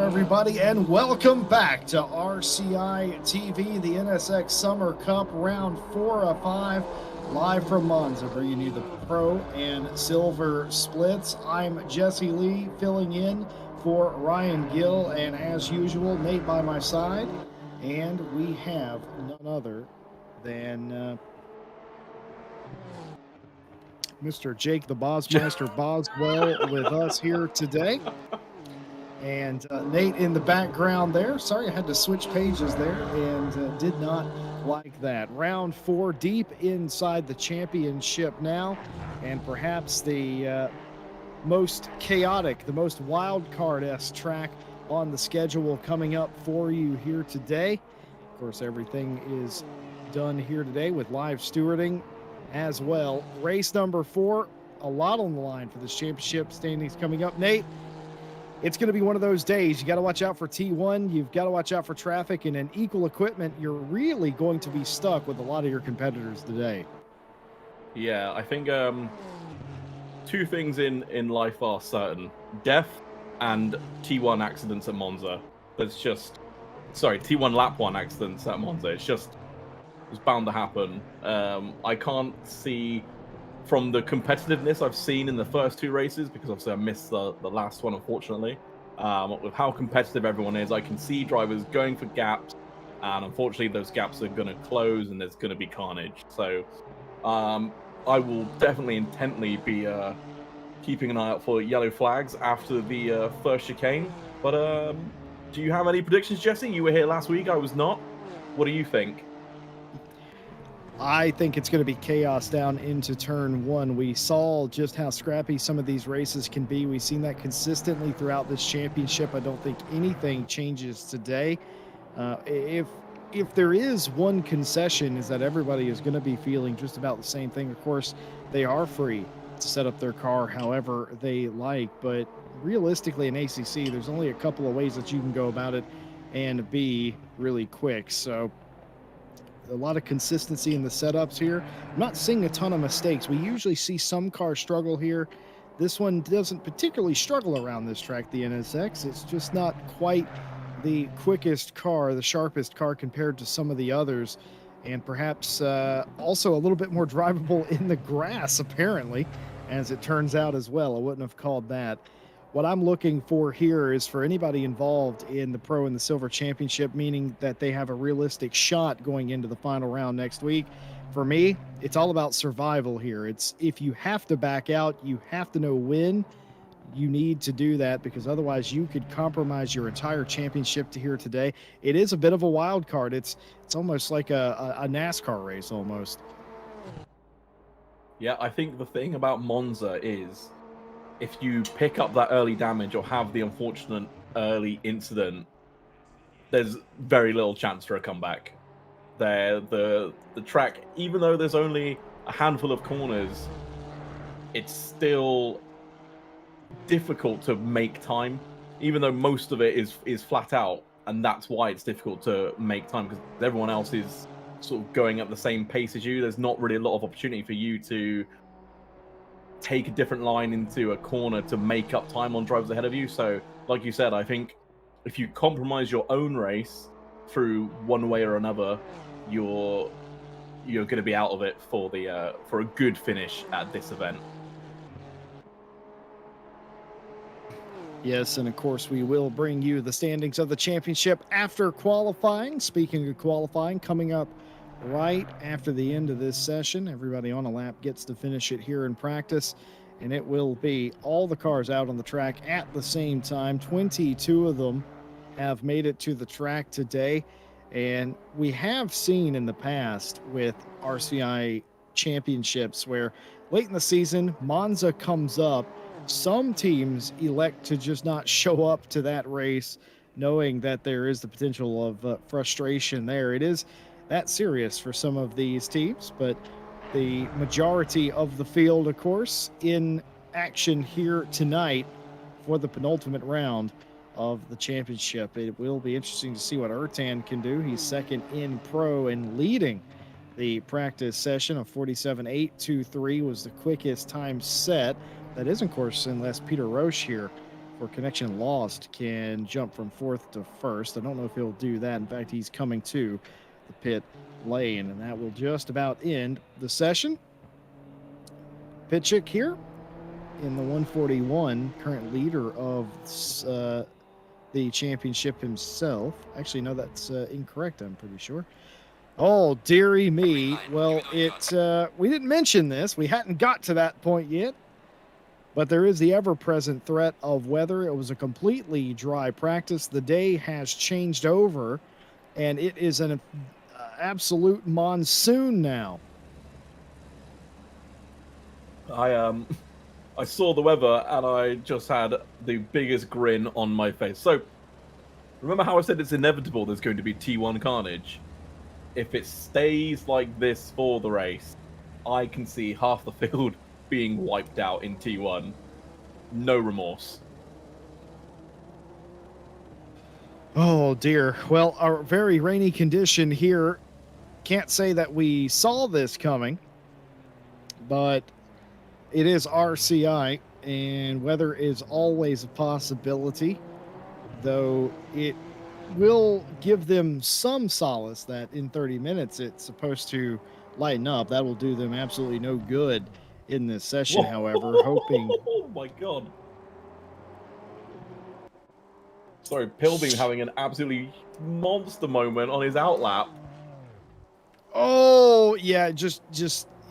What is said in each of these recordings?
everybody, and welcome back to RCI TV, the NSX Summer Cup round 4 of 5, live from Monza, bringing you the pro and silver splits. I'm Jesse Lee, filling in for Ryan Gill, and as usual, Nate by my side, and we have none other than Mr. Jake the Bosmeister Boswell with us here today. And Nate in the background there. Sorry, I had to switch pages there and did not like that. Round 4, deep inside the championship now, and perhaps the most chaotic, the most wild card-esque track on the schedule coming up for you here today. Of course, everything is done here today with live stewarding as well. Race number 4, a lot on the line for this championship standings coming up. Nate, it's going to be one of those days. You got to watch out for T1. You've got to watch out for traffic, and in equal equipment, you're really going to be stuck with a lot of your competitors today. Yeah, I think two things in life are certain: death and T1 accidents at Monza. T1 lap 1 accidents at Monza. It's bound to happen. I can't see from the competitiveness I've seen in the first 2 races, because obviously I missed the last one, unfortunately. With how competitive everyone is, I can see drivers going for gaps, and unfortunately those gaps are going to close and there's going to be carnage. So I will definitely intently be keeping an eye out for yellow flags after the first chicane. But do you have any predictions, Jesse? You were here last week, I was not. What do you think? I think it's going to be chaos down into turn 1. We saw just how scrappy some of these races can be. We've seen that consistently throughout this championship. I don't think anything changes today. If there is one concession, is that everybody is going to be feeling just about the same thing. Of course, they are free to set up their car however they like, but realistically in ACC, there's only a couple of ways that you can go about it and be really quick. So a lot of consistency in the setups here. I'm not seeing a ton of mistakes. We usually see some cars struggle here. This one doesn't particularly struggle around this track, the NSX. It's just not quite the quickest car, the sharpest car compared to some of the others, and perhaps also a little bit more drivable in the grass, apparently, as it turns out as well. I wouldn't have called that. What I'm looking for here is for anybody involved in the Pro and the Silver Championship, meaning that they have a realistic shot going into the final round next week. For me, it's all about survival here. It's if you have to back out, you have to know when you need to do that, because otherwise you could compromise your entire championship to here today. It is a bit of a wild card. It's almost like a NASCAR race almost. Yeah, I think the thing about Monza is, if you pick up that early damage or have the unfortunate early incident, there's very little chance for a comeback. The track, even though there's only a handful of corners, it's still difficult to make time, even though most of it is flat out, and that's why it's difficult to make time, because everyone else is sort of going at the same pace as you. There's not really a lot of opportunity for you to take a different line into a corner to make up time on drivers ahead of you. So like you said, I think if you compromise your own race through one way or another, you're going to be out of it for a good finish at this event. Yes, and of course we will bring you the standings of the championship after qualifying. Speaking of qualifying, coming up right after the end of this session, everybody on a lap gets to finish it here in practice, and it will be all the cars out on the track at the same time. 22 of them have made it to the track today, and we have seen in the past with RCI championships where late in the season Monza comes up, some teams elect to just not show up to that race, knowing that there is the potential of frustration there. It is that serious for some of these teams, but the majority of the field, of course, in action here tonight for the penultimate round of the championship. It will be interesting to see what Ertan can do. He's second in Pro and leading the practice session of 47.823 was the quickest time set. That is, of course, unless Peter Roche here for connection lost can jump from fourth to first. I don't know if he'll do that. In fact, he's coming to the pit lane, and that will just about end the session. Pitchick here in the 141, current leader of the championship himself. Actually, no, that's incorrect, I'm pretty sure. Oh, dearie me. Well, we didn't mention this. We hadn't got to that point yet. But there is the ever-present threat of weather. It was a completely dry practice. The day has changed over, and it is an absolute monsoon now. I saw the weather and I just had the biggest grin on my face. So, remember how I said it's inevitable there's going to be T1 carnage? If it stays like this for the race, I can see half the field being wiped out in T1. No remorse. Oh, dear. Well, our very rainy condition here, can't say that we saw this coming, but it is RCI, and weather is always a possibility, though it will give them some solace that in 30 minutes it's supposed to lighten up. That will do them absolutely no good in this session, however, hoping... Oh my god. Sorry, Pilbeam having an absolutely monster moment on his outlap. Oh, yeah,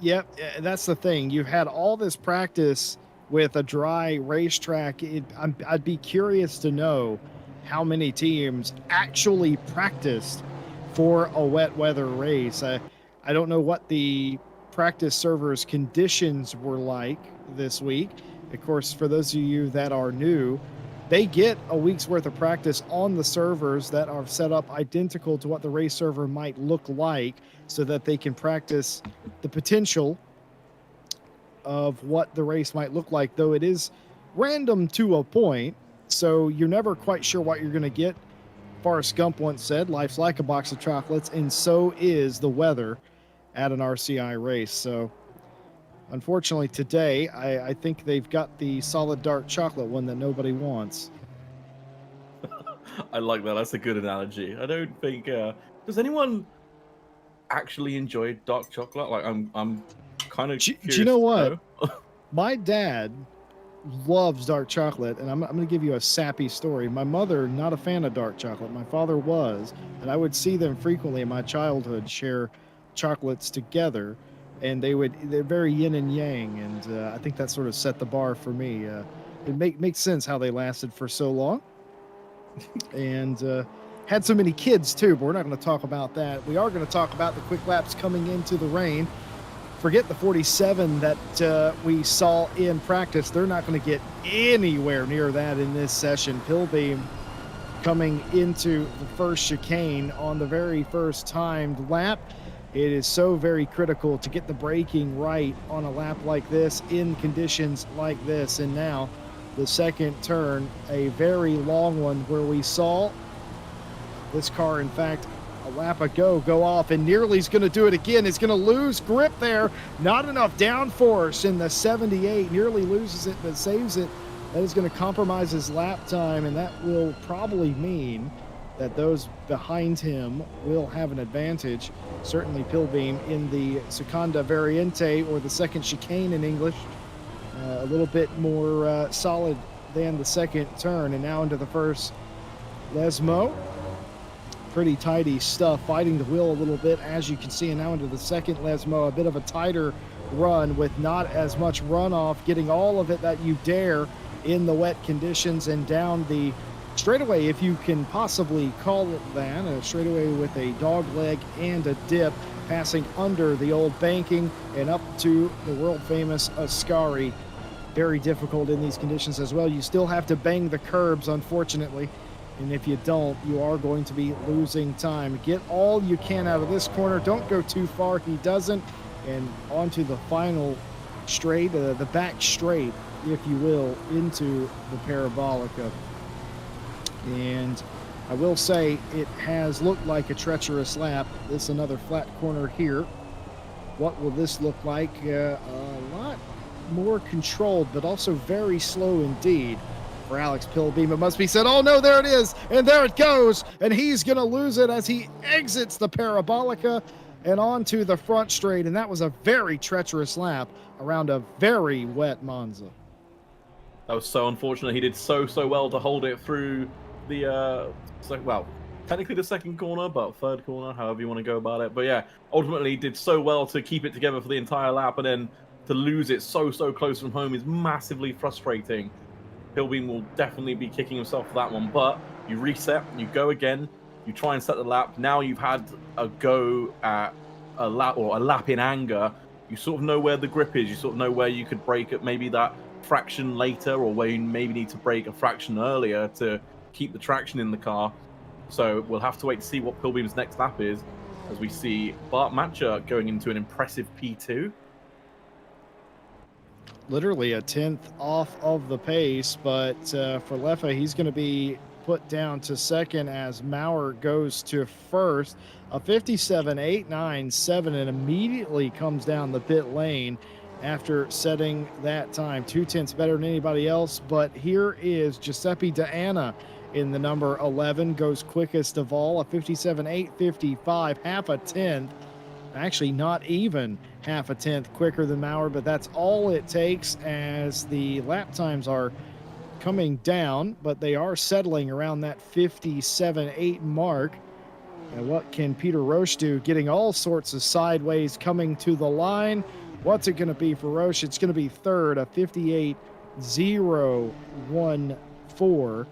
yep, that's the thing. You've had all this practice with a dry racetrack. I'd be curious to know how many teams actually practiced for a wet weather race. I don't know what the practice servers conditions were like this week. Of course, for those of you that are new, they get a week's worth of practice on the servers that are set up identical to what the race server might look like, so that they can practice the potential of what the race might look like, though it is random to a point, so you're never quite sure what you're going to get. Forrest Gump once said, life's like a box of chocolates, and so is the weather at an RCI race. So unfortunately today, I think they've got the solid dark chocolate one that nobody wants. I like that. That's a good analogy. I don't think... does anyone actually enjoy dark chocolate? Like, I'm kind of curious. Do you know what? My dad loves dark chocolate, and I'm going to give you a sappy story. My mother, not a fan of dark chocolate. My father was, and I would see them frequently in my childhood share chocolates together, and they're very yin and yang, and I think that sort of set the bar for me. It makes sense how they lasted for so long, and had so many kids too, but we're not going to talk about that. We are going to talk about the quick laps coming into the rain. Forget the 47 that we saw in practice. They're not going to get anywhere near that in this session. Pilbeam coming into the first chicane on the very first timed lap. It is so very critical to get the braking right on a lap like this in conditions like this. And now the second turn, a very long one, where we saw this car, in fact, a lap ago, go off, and Nearly's going to do it again. It's going to lose grip there. Not enough downforce in the 78. Nearly loses it, but saves it. That is going to compromise his lap time, and that will probably mean that those behind him will have an advantage. Certainly Pilbeam in the Seconda Variante, or the second chicane in English, a little bit more solid than the second turn. And now into the first Lesmo. Pretty tidy stuff, fighting the wheel a little bit, as you can see. And now into the second Lesmo, a bit of a tighter run with not as much runoff, getting all of it that you dare in the wet conditions, and down the straightaway, if you can possibly call it that, a straightaway with a dog leg and a dip, passing under the old banking and up to the world famous Ascari. Very difficult in these conditions as well. You still have to bang the curbs, unfortunately. And if you don't, you are going to be losing time. Get all you can out of this corner. Don't go too far. He doesn't. And onto the final straight, the back straight, if you will, into the Parabolica. And I will say it has looked like a treacherous lap. This is another flat corner here. What will this look like? A lot more controlled, but also very slow indeed. for Alex Pilbeam. It must be said, oh no, there it is, and there it goes, and he's going to lose it as he exits the Parabolica and onto the front straight, and that was a very treacherous lap around a very wet Monza. That was so unfortunate. He did so well to hold it through the well, technically the second corner, but third corner, however you want to go about it. But yeah, ultimately he did so well to keep it together for the entire lap, and then to lose it so close from home is massively frustrating. Pilbeam will definitely be kicking himself for that one, but you reset, you go again, you try and set the lap. Now you've had a go at a lap, or a lap in anger. You sort of know where the grip is. You sort of know where you could brake at maybe that fraction later, or where you maybe need to brake a fraction earlier to keep the traction in the car. So we'll have to wait to see what Pilbeam's next lap is, as we see Bart Matcher going into an impressive P2. Literally a 10th off of the pace, but for Leffa, he's going to be put down to second as Maurer goes to first. A 57.897, and immediately comes down the pit lane after setting that time. 2/10 better than anybody else, but here is Giuseppe D'Anna in the number 11, goes quickest of all, a 57.855, half a tenth. Actually, not even half a tenth quicker than Maurer, but that's all it takes as the lap times are coming down, but they are settling around that 57.8 mark. And what can Peter Roche do? Getting all sorts of sideways coming to the line. What's it going to be for Roche? It's going to be third, a 58.014.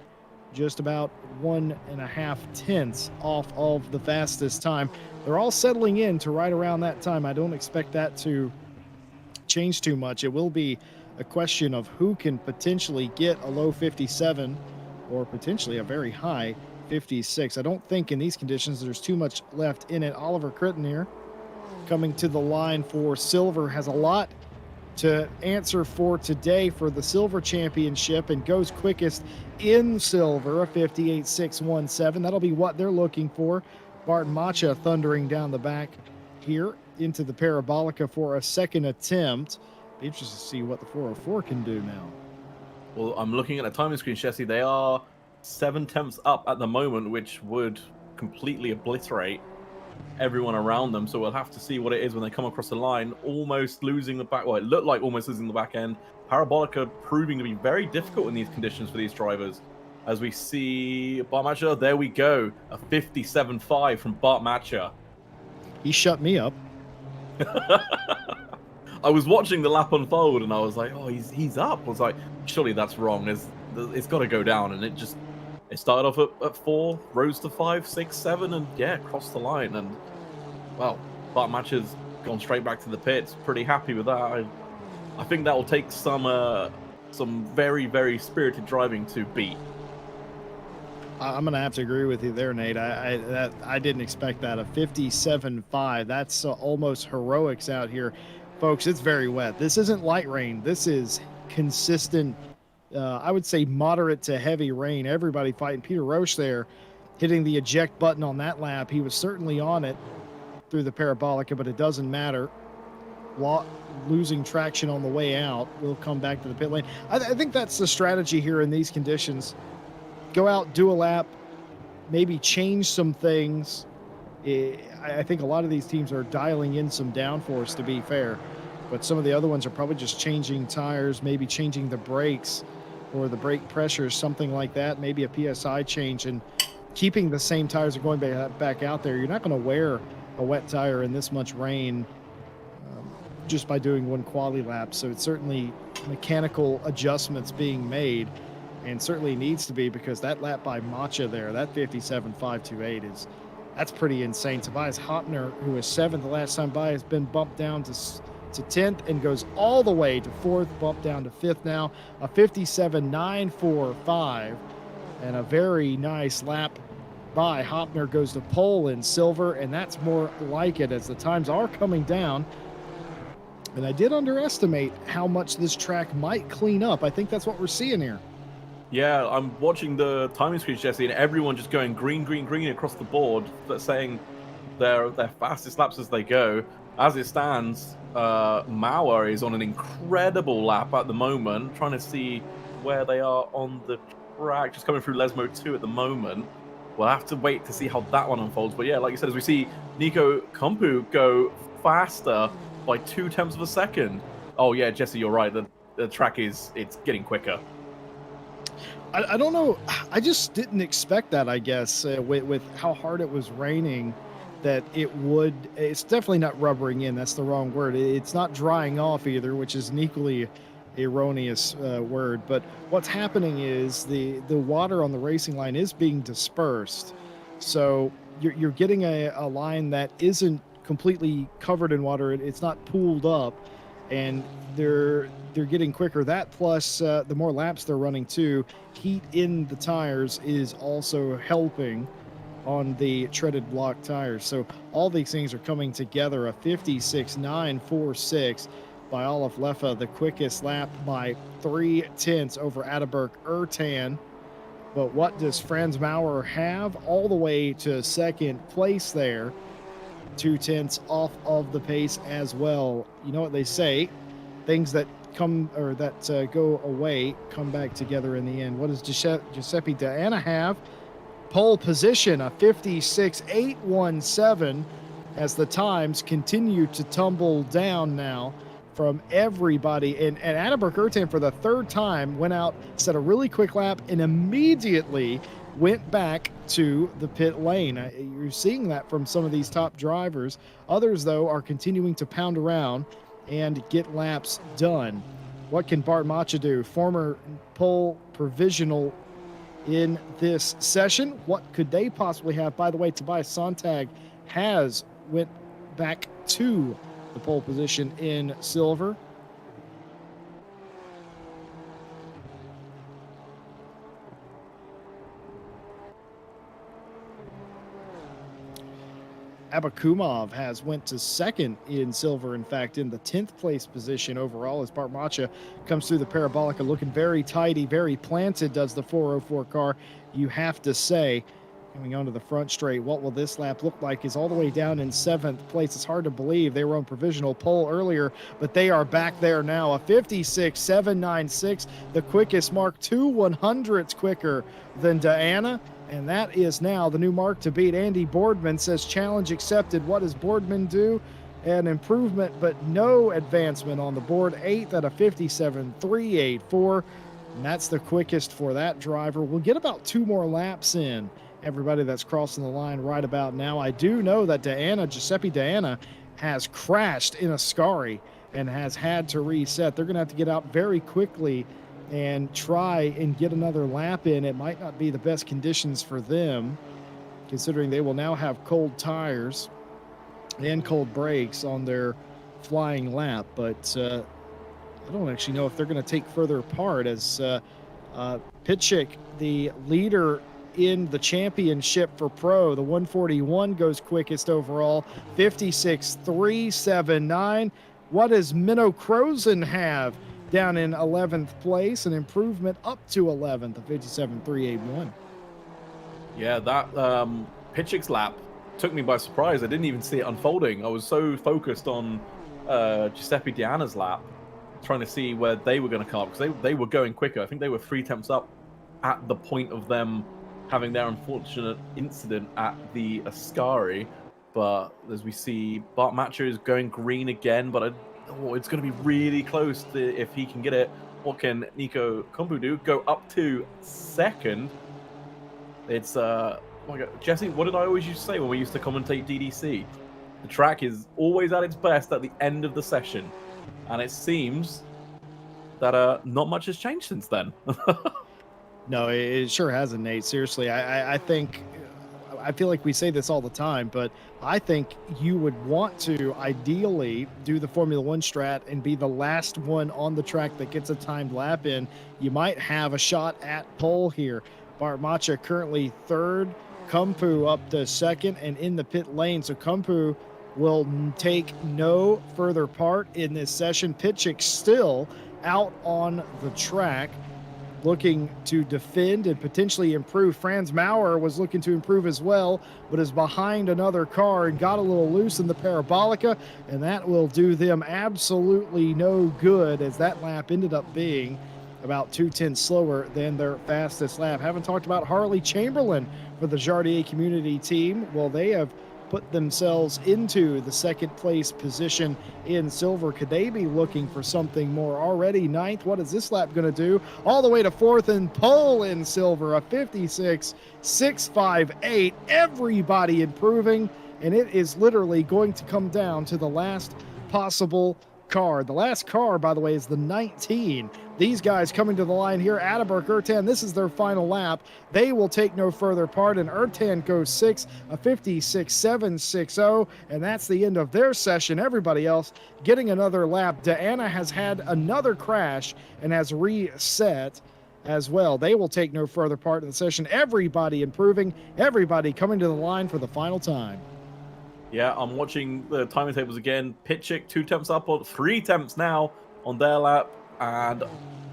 Just about 1.5 tenths off of the fastest time. They're all settling in to right around that time. I don't expect that to change too much. It will be a question of who can potentially get a low 57 or potentially a very high 56. I don't think in these conditions there's too much left in it. Oliver Critton here coming to the line for silver, has a lot to answer for today for the silver championship, and goes quickest in silver, a 58.617. That'll be what they're looking for. Bart Matcher thundering down the back here into the Parabolica for a second attempt. Be interested to see what the 404 can do now. Well, I'm looking at the timing screen, Jesse. They are 7 tenths up at the moment, which would completely obliterate everyone around them. So we'll have to see what it is when they come across the line, almost losing the back. Well, it looked like almost losing the back end. Parabolica proving to be very difficult in these conditions for these drivers. As we see Bart Matcher, there we go, a 57.5 from Bart Matcher. He shut me up. I was watching the lap unfold and I was like, oh, he's up. I was like, surely that's wrong. It's got to go down. And it started off at 4, rose to 5, 6, 7, and yeah, crossed the line. And well, Bart Matcher's gone straight back to the pits. Pretty happy with that. I think that will take some very spirited driving to beat. I'm going to have to agree with you there, Nate. I didn't expect that. A 57.5. That's almost heroics out here. Folks, it's very wet. This isn't light rain. This is consistent, I would say moderate to heavy rain. Everybody fighting. Peter Roche there hitting the eject button on that lap. He was certainly on it through the Parabolica, but it doesn't matter. Losing traction on the way out. We'll come back to the pit lane. I think that's the strategy here in these conditions. Go out, do a lap, maybe change some things. I think a lot of these teams are dialing in some downforce, to be fair, but some of the other ones are probably just changing tires, maybe changing the brakes or the brake pressure, something like that, maybe a PSI change, and keeping the same tires are going back out there. You're not going to wear a wet tire in this much rain just by doing one quali lap, so it's certainly mechanical adjustments being made. And certainly needs to be, because that lap by Matcher there, that 57.528 that's pretty insane. Tobias Hopner, who was 7th the last time by, has been bumped down to 10th and goes all the way to 4th, bumped down to 5th now, a 57.945, and a very nice lap by Hopner goes to pole in silver, and that's more like it as the times are coming down. And I did underestimate how much this track might clean up. I think that's what we're seeing here. Yeah, I'm watching the timing screen, Jesse, and everyone just going green across the board, but saying their fastest laps as they go. As it stands, Maurer is on an incredible lap at the moment, trying to see where they are on the track, just coming through Lesmo 2 at the moment. We'll have to wait to see how that one unfolds. But yeah, like you said, as we see Nico Kumpu go faster by 2/10 of a second. Oh yeah, Jesse, you're right. The track it's getting quicker. I don't know. I just didn't expect that, I guess, with how hard it was raining, that it would. It's definitely not rubbering in. That's the wrong word. It's not drying off either, which is an equally erroneous word. But what's happening is the water on the racing line is being dispersed. So you're getting a line that isn't completely covered in water. It's not pooled up, and they're getting quicker. That plus the more laps they're running too, heat in the tires is also helping on the treaded block tires. So all these things are coming together. A 56.946 by Olaf Leffe, the quickest lap by 3/10 over Adeberg Ertan. But what does Franz Maurer have? All the way to second place there. 2/10 off of the pace as well. You know what they say, things that come or that go away come back together in the end. What does Giuseppe Deanna have? Pole position, a 56.817, as the times continue to tumble down now from everybody. And Adeberg Ertan, for the third time, went out, set a really quick lap, and immediately went back to the pit lane. You're seeing that from some of these top drivers. Others, though, are continuing to pound around and get laps done. What can Bart Macha do? Former pole provisional in this session. What could they possibly have? By the way, Tobias Sontag has went back to the pole position in silver. Abakumov has went to second in silver, in fact, in the 10th place position overall, as Bart Macha comes through the Parabolica looking very tidy, very planted, does the 404 car, you have to say. Coming onto the front straight, what will this lap look like? Is all the way down in 7th place. It's hard to believe they were on provisional pole earlier, but they are back there now. A 56.796, the quickest mark, 2/100ths quicker than Deanna. And that is now the new mark to beat. Andy Boardman says challenge accepted. What does Boardman do? An improvement, but no advancement on the board. 8th at a 57.384. And that's the quickest for that driver. We'll get about 2 more laps in. Everybody that's crossing the line right about now. I do know that Giuseppe Deanna, has crashed in Ascari and has had to reset. They're going to have to get out very quickly and try and get another lap in. It might not be the best conditions for them, considering they will now have cold tires and cold brakes on their flying lap. But I don't actually know if they're going to take further apart, as Pitchick, the leader in the championship for pro, the 141 goes quickest overall, 56.379. What does Minnow Crozen have down in 11th place? An improvement up to 11th, of 57.381. Yeah, that Pitchick's lap took me by surprise. I didn't even see it unfolding. I was so focused on Giuseppe Deanna's lap, trying to see where they were going to come up, because they were going quicker. I think they were 3/10 up at the point of them having their unfortunate incident at the Ascari. But as we see, Bart Macho is going green again, but it's going to be really close if he can get it. What can Nico Kumpu do? Go up to second. It's, oh my God. Jesse, what did I always used to say when we used to commentate DDC? The track is always at its best at the end of the session. And it seems that not much has changed since then. No, it sure hasn't, Nate. Seriously, I think, I feel like we say this all the time, but I think you would want to ideally do the Formula One strat and be the last one on the track that gets a timed lap in. You might have a shot at pole here. Bart Macha currently third, Kumpu up to second and in the pit lane. So Kumpu will take no further part in this session. Pitchick still out on the track, looking to defend and potentially improve. Franz Maurer was looking to improve as well, but is behind another car and got a little loose in the Parabolica, and that will do them absolutely no good, as that lap ended up being about 2 tenths slower than their fastest lap. Haven't talked about Harley Chamberlain for the Jardier Community Team. Well, they have put themselves into the second place position in silver. Could they be looking for something more? Already ninth. What is this lap going to do? All the way to fourth and pole in silver, a 56.658. Everybody improving, and it is literally going to come down to the last possible car. The last car, by the way, is the 19. These guys coming to the line here. Atterberg, Ertan, this is their final lap. They will take no further part, and Ertan goes 6, a 56.760, and that's the end of their session. Everybody else getting another lap. Diana has had another crash and has reset as well. They will take no further part in the session. Everybody improving, everybody coming to the line for the final time. Yeah, I'm watching the timing tables again. Pitchick 2 temps up, or 3 temps now on their lap, and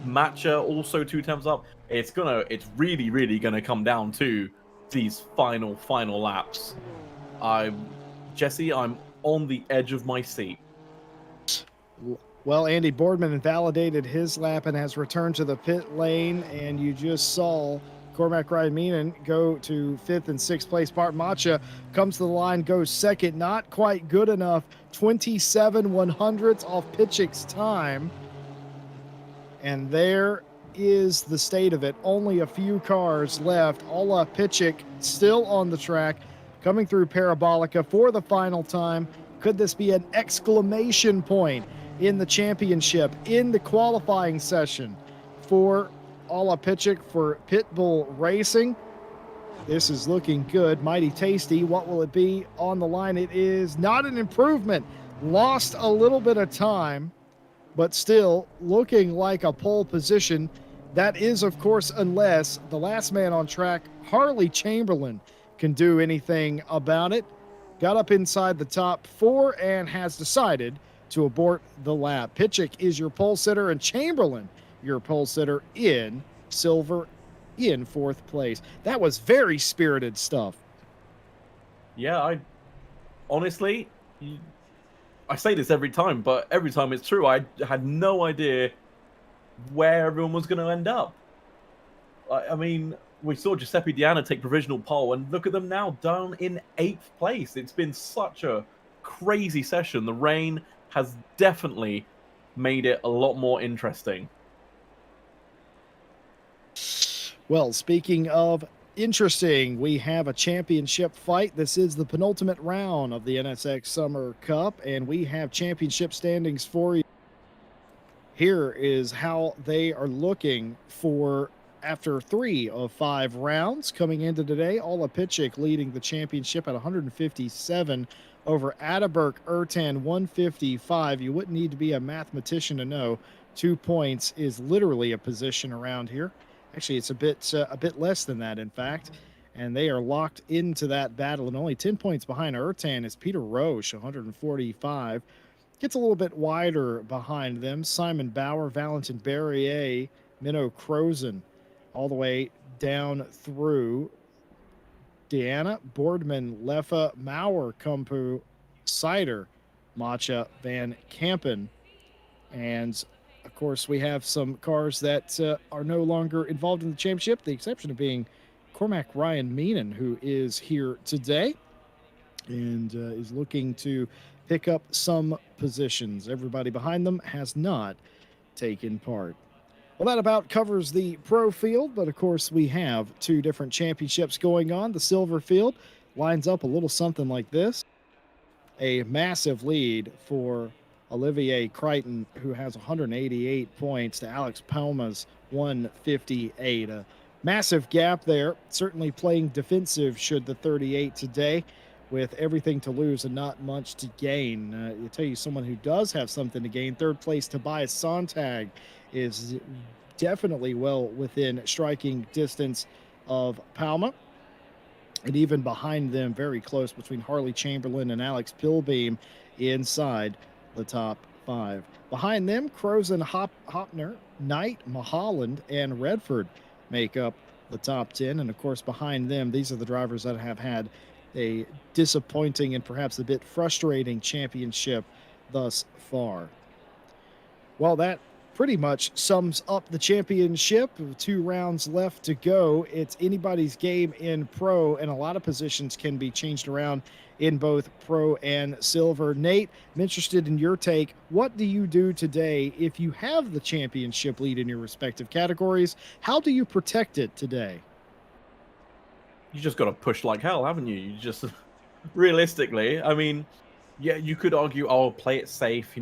Matcha also 2 temps up. It's really gonna come down to these final laps. Jesse, I'm on the edge of my seat. Well, Andy Boardman invalidated his lap and has returned to the pit lane, and you just saw Cormac Ryan Meenan go to 5th and 6th place. Bart Macha comes to the line, goes second. Not quite good enough. 27/100ths off Pitchick's time. And there is the state of it. Only a few cars left. Ola Pitchick still on the track, coming through Parabolica for the final time. Could this be an exclamation point in the championship, in the qualifying session for Ola Pitchick for Pitbull Racing? This is looking good. Mighty Tasty. What will it be on the line? It is not an improvement. Lost a little bit of time, but still looking like a pole position. That is, of course, unless the last man on track, Harley Chamberlain, can do anything about it. Got up inside the top 4 and has decided to abort the lap. Pitchick is your pole sitter, and Chamberlain your pole sitter in silver in 4th place. That was very spirited stuff. Yeah, honestly, I say this every time, but every time it's true. I had no idea where everyone was going to end up. I mean, we saw Giuseppe Diana take provisional pole, and look at them now, down in 8th place. It's been such a crazy session. The rain has definitely made it a lot more interesting. Well, speaking of interesting, we have a championship fight. This is the penultimate round of the NSX Summer Cup, and we have championship standings for you. Here is how they are looking for after 3 of 5 rounds coming into today. Ola Pitchick leading the championship at 157 over Atterberg Ertan 155. You wouldn't need to be a mathematician to know 2 points is literally a position around here. Actually, it's a bit less than that, in fact. And they are locked into that battle. And only 10 points behind Ertan is Peter Roche, 145. Gets a little bit wider behind them. Simon Bauer, Valentin Barrier, Minnow Crozen, all the way down through Deanna, Boardman, Leffa, Maurer, Kumpu, Cider, Macha, Van Kampen. And of course, we have some cars that are no longer involved in the championship, the exception of being Cormac Ryan Meenan, who is here today and is looking to pick up some positions. Everybody behind them has not taken part. Well, that about covers the pro field, but of course we have 2 different championships going on. The silver field lines up a little something like this. A massive lead for Olivier Crichton, who has 188 points, to Alex Palma's 158. A massive gap there. Certainly playing defensive should the 38 today, with everything to lose and not much to gain. I tell you, someone who does have something to gain, 3rd place Tobias Sontag is definitely well within striking distance of Palma. And even behind them, very close between Harley Chamberlain and Alex Pilbeam inside the top 5. Behind them, Crozen, Hopner, Knight, Maholland, and Redford make up the top 10. And of course, behind them, these are the drivers that have had a disappointing and perhaps a bit frustrating championship thus far. Well, that pretty much sums up the championship. 2 rounds left to go. It's anybody's game in pro, and a lot of positions can be changed around in both pro and silver. Nate, I'm interested in your take. What do you do today if you have the championship lead in your respective categories? How do you protect it today? You just got to push like hell, haven't you? You just realistically, I mean, yeah, you could argue, oh, play it safe,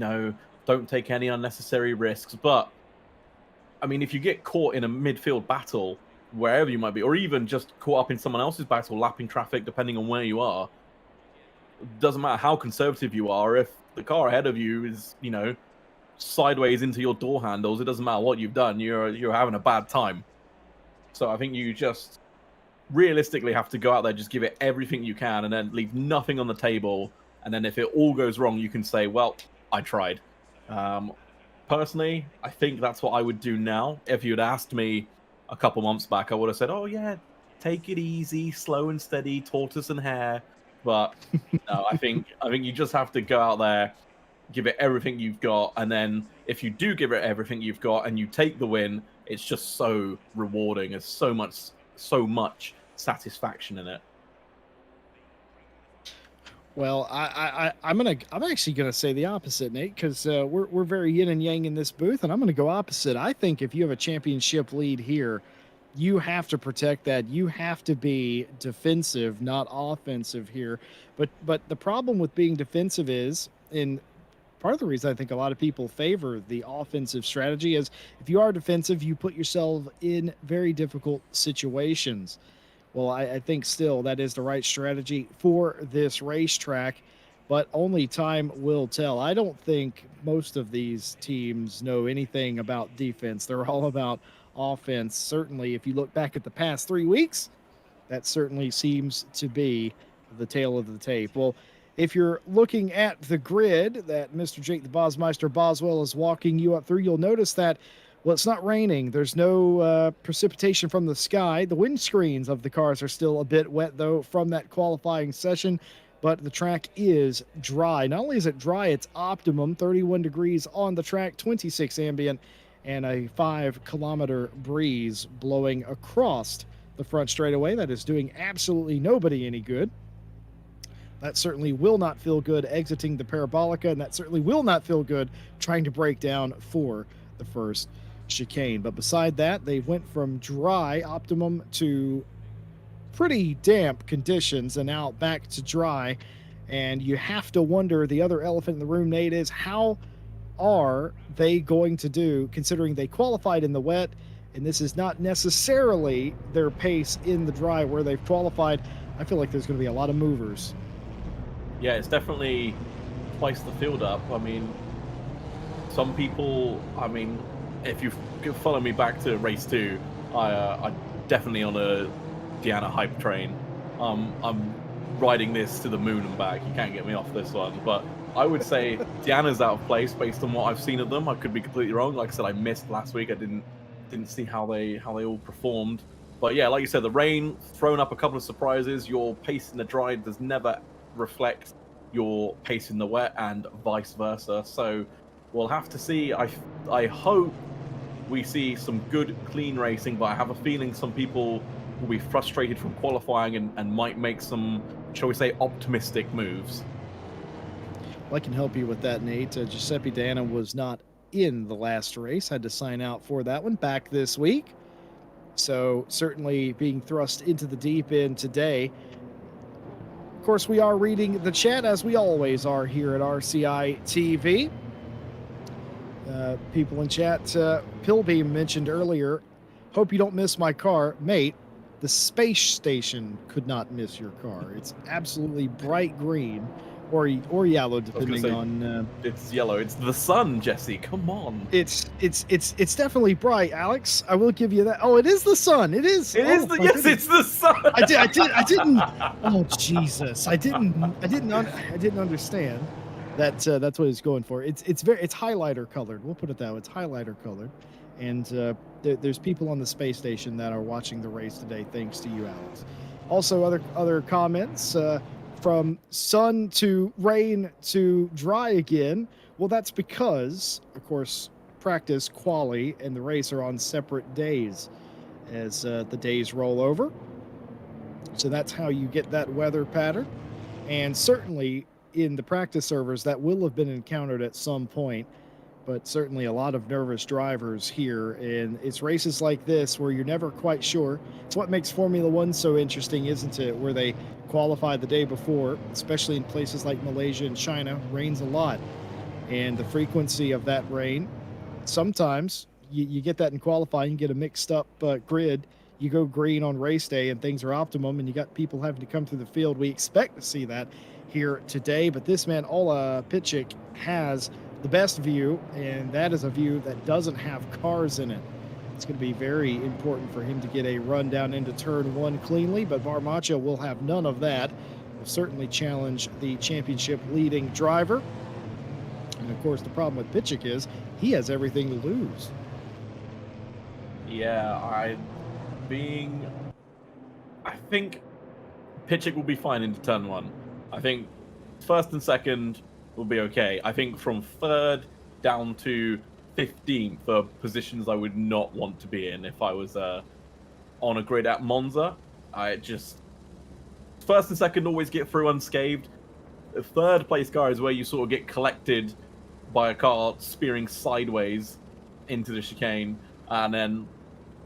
don't take any unnecessary risks. But I mean, if you get caught in a midfield battle, wherever you might be, or even just caught up in someone else's battle, lapping traffic, depending on where you are, doesn't matter how conservative you are. If the car ahead of you is, sideways into your door handles, it doesn't matter what you've done. You're having a bad time. So I think you just realistically have to go out there, just give it everything you can, and then leave nothing on the table. And then if it all goes wrong, you can say, well, I tried. Personally, I think that's what I would do now. If you'd asked me a couple months back, I would have said, oh yeah, take it easy, slow and steady, tortoise and hare. But no, I think you just have to go out there, give it everything you've got, and then if you do give it everything you've got and you take the win, it's just so rewarding. There's so much satisfaction in it. Well, I'm actually gonna say the opposite, Nate, because we're very yin and yang in this booth, and I'm gonna go opposite. I think if you have a championship lead here, you have to protect that. You have to be defensive, not offensive here. But the problem with being defensive is, in part of the reason I think a lot of people favor the offensive strategy is if you are defensive, you put yourself in very difficult situations. Well, I think still that is the right strategy for this racetrack, but only time will tell. I don't think most of these teams know anything about defense. They're all about offense. Certainly, if you look back at the past 3 weeks, that certainly seems to be the tail of the tape. Well, if you're looking at the grid that Mr. Jake the Bosmeister Boswell is walking you up through, you'll notice that, well, it's not raining. There's no precipitation from the sky. The windscreens of the cars are still a bit wet, though, from that qualifying session, but the track is dry. Not only is it dry, it's optimum, 31 degrees on the track, 26 ambient, and a 5-kilometer breeze blowing across the front straightaway. That is doing absolutely nobody any good. That certainly will not feel good exiting the Parabolica, and that certainly will not feel good trying to break down for the first chicane. But beside that, they went from dry, optimum, to pretty damp conditions, and now back to dry. And you have to wonder, the other elephant in the room, Nate, is how are they going to do, considering they qualified in the wet, and this is not necessarily their pace in the dry where they've qualified. I feel like there's going to be a lot of movers. Yeah, it's definitely spiced the field up. I mean, some people, if you follow me back to race 2, I definitely on a Deanna hype train. I'm riding this to the moon and back. You can't get me off this one. But I would say Deanna's out of place based on what I've seen of them. I could be completely wrong. Like I said, I missed last week. I didn't see how they all performed. But yeah, like you said, the rain thrown up a couple of surprises. Your pace in the dry does never reflect your pace in the wet, and vice versa. So we'll have to see. I hope we see some good, clean racing, but I have a feeling some people will be frustrated from qualifying and might make some, shall we say, optimistic moves. Well, I can help you with that, Nate. Giuseppe Dana was not in the last race, had to sign out for that one back this week. So certainly being thrust into the deep end today. Of course, we are reading the chat, as we always are here at RCI TV. People in chat, Pillbeam mentioned earlier, hope you don't miss my car. Mate, the space station could not miss your car. It's absolutely bright green or yellow, depending on. It's yellow. It's the sun, Jesse. Come on. It's definitely bright, Alex. I will give you that. Oh, it is the sun. It is. Yes, it's the sun. I didn't. Oh Jesus! I didn't understand that. That's what it's going for. It's highlighter colored. We'll put it that way. It's highlighter colored, and there's people on the space station that are watching the race today. Thanks to you, Alex. Also, other comments. From sun to rain to dry again. Well, that's because, of course, practice, quali, and the race are on separate days as the days roll over. So that's how you get that weather pattern. And certainly in the practice servers, that will have been encountered at some point, but certainly a lot of nervous drivers here. And it's races like this where you're never quite sure. It's what makes Formula One so interesting, isn't it? Where they qualify the day before, especially in places like Malaysia and China, rains a lot. And the frequency of that rain, sometimes you get that in qualifying, you get a mixed up grid. You go green on race day and things are optimum, and you got people having to come through the field. We expect to see that here today, but this man, Ola Pitchik, has the best view, and that is a view that doesn't have cars in it. It's going to be very important for him to get a run down into turn one cleanly, but Barmacha will have none of that. Will certainly challenge the championship leading driver. And of course, the problem with Pitchik is he has everything to lose. Yeah, I think Pitchik will be fine into turn one. I think first and second will be okay. I think from third down to 15th are positions I would not want to be in if I was on a grid at Monza. First and second always get through unscathed. The third place car is where you sort of get collected by a car spearing sideways into the chicane, and then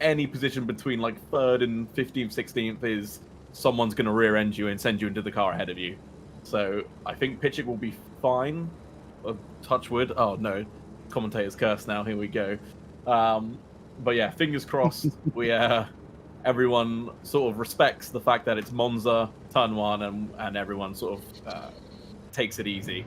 any position between like third and 15th, 16th is someone's going to rear end you and send you into the car ahead of you. So I think Pitchik will be fine. Touch wood. Oh no, commentator's curse now. Here we go. But yeah, fingers crossed. Everyone sort of respects the fact that it's Monza, turn one, and everyone sort of takes it easy.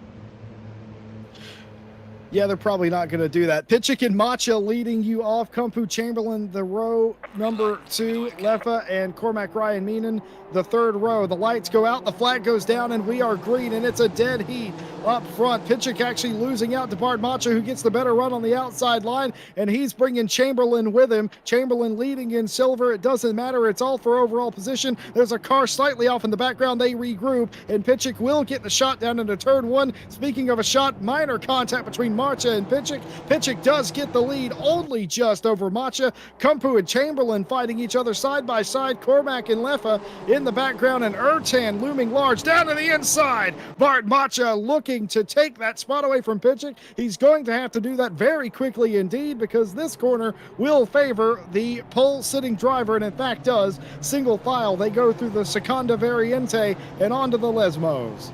Yeah, they're probably not going to do that. Pitchik and Macha leading you off. Kumpu Chamberlain, the row number 2. Leffa and Cormac Ryan Meenan, the third row. The lights go out, the flag goes down, and we are green, and it's a dead heat up front. Pitchik actually losing out to Bart Macha, who gets the better run on the outside line, and he's bringing Chamberlain with him. Chamberlain leading in silver. It doesn't matter. It's all for overall position. There's a car slightly off in the background. They regroup, and Pitchik will get the shot down into turn one. Speaking of a shot, minor contact between Macha and Pitchik. Pitchik does get the lead only just over Macha. Kumpu and Chamberlain fighting each other side by side. Cormac and Leffa in the background, and Ertan looming large down to the inside. Bart Macha looking to take that spot away from Pitchik. He's going to have to do that very quickly indeed, because this corner will favor the pole sitting driver, and in fact does. Single file, they go through the Seconda Variante and onto the Lesmos.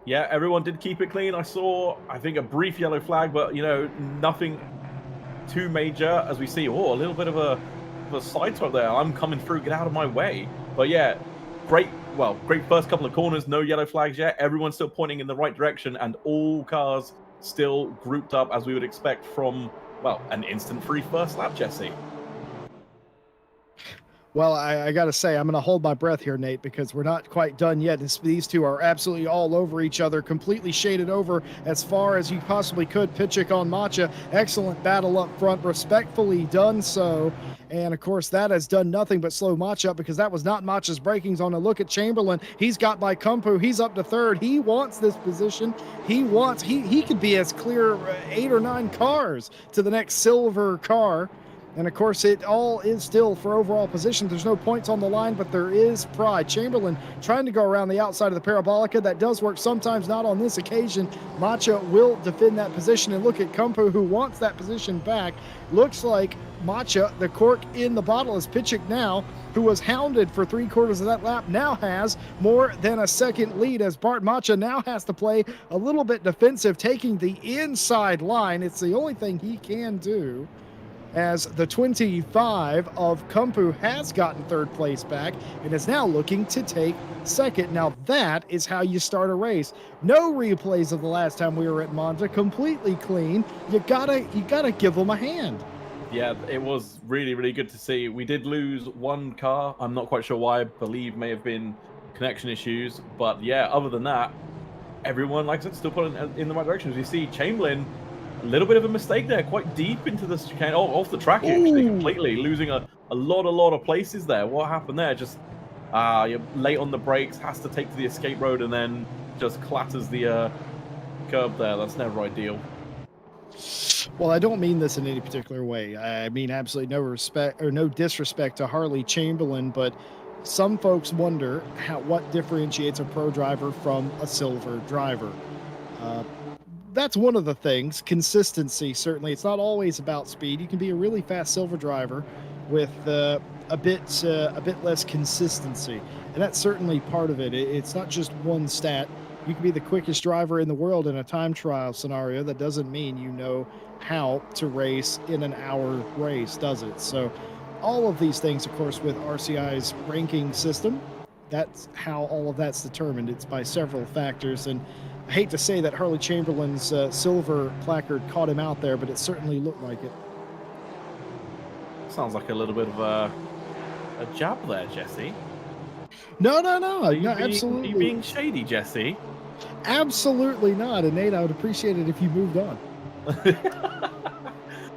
Yeah, everyone did keep it clean. I saw, I think, a brief yellow flag, but, nothing too major as we see. Oh, a little bit of a side swap there. I'm coming through. Get out of my way. But yeah, great first couple of corners. No yellow flags yet. Everyone's still pointing in the right direction, and all cars still grouped up as we would expect from, an instant free first lap, Jesse. Well, I got to say, I'm going to hold my breath here, Nate, because we're not quite done yet. These two are absolutely all over each other, completely shaded over as far as you possibly could. Pitchik on Macha. Excellent battle up front, respectfully done so. And, of course, that has done nothing but slow Macha up, because that was not Macha's brakings on a look at Chamberlain. He's got by Kumpu. He's up to third. He wants this position. He could be as clear 8 or 9 cars to the next silver car. And, of course, it all is still for overall position. There's no points on the line, but there is pride. Chamberlain trying to go around the outside of the Parabolica. That does work sometimes, not on this occasion. Macha will defend that position. And look at Kumpu, who wants that position back. Looks like Macha, the cork in the bottle, is Pitchik now, who was hounded for 3/4 of that lap, now has more than a second lead, as Bart Macha now has to play a little bit defensive, taking the inside line. It's the only thing he can do, as the 25 of Kumpu has gotten third place back and is now looking to take second. Now that is how you start a race. No replays of the last time we were at Monza, completely clean. You gotta give them a hand. Yeah, it was really, really good to see. We did lose one car. I'm not quite sure why. I believe may have been connection issues. But yeah, other than that, everyone, like I said, still pulling in the right direction. As you see, Chamberlain, a little bit of a mistake there, quite deep into the chicane, off the track actually, completely losing a lot of places there. What happened there? Just you're late on the brakes, has to take to the escape road, and then just clatters the curb there. That's never ideal. Well, I don't mean this in any particular way. I mean absolutely no respect or no disrespect to Harley Chamberlain, but some folks wonder what differentiates a pro driver from a silver driver. Uh, that's one of the things. Consistency, certainly. It's not always about speed. You can be a really fast silver driver with a bit less consistency, and that's certainly part of it. It's not just one stat. You can be the quickest driver in the world in a time trial scenario. That doesn't mean you know how to race in an hour race, does it? So, all of these things, of course, with RCI's ranking system, that's how all of that's determined. It's by several factors, and I hate to say that Harley Chamberlain's silver placard caught him out there, but it certainly looked like it. Sounds like a little bit of a jab there, Jesse. No, no, no, no, Are you absolutely, being shady, Jesse? absolutely not. And Nate, I would appreciate it if you moved on.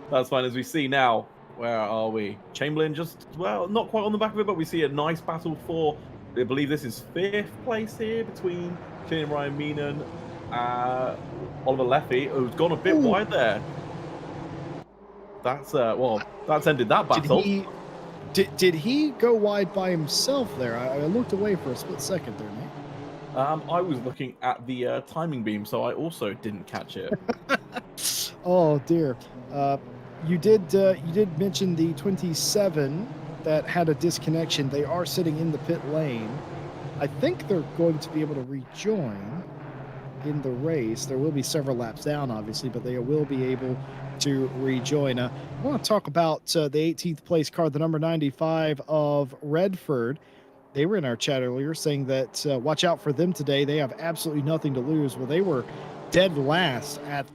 That's fine. As we see now, where are we? Chamberlain just, well, not quite on the back of it, but we see a nice battle for, I believe this is 5th place here between Chin and Ryan Meenan, Oliver Leffy, who's gone a bit Ooh, wide there. That's, well, that's ended that did battle. he did he go wide by himself there? I looked away for a split second there, Nate. I was looking at the timing beam, so I also didn't catch it. Oh dear. Uh, you did mention the 27 that had a disconnection. They are sitting in the pit lane. I think they're going to be able to rejoin in the race. There will be several laps down, obviously, but they will be able to rejoin. I want to talk about the 18th place car, the number 95 of Redford. They were in our chat earlier saying that watch out for them today. They have absolutely nothing to lose. Well, they were dead last at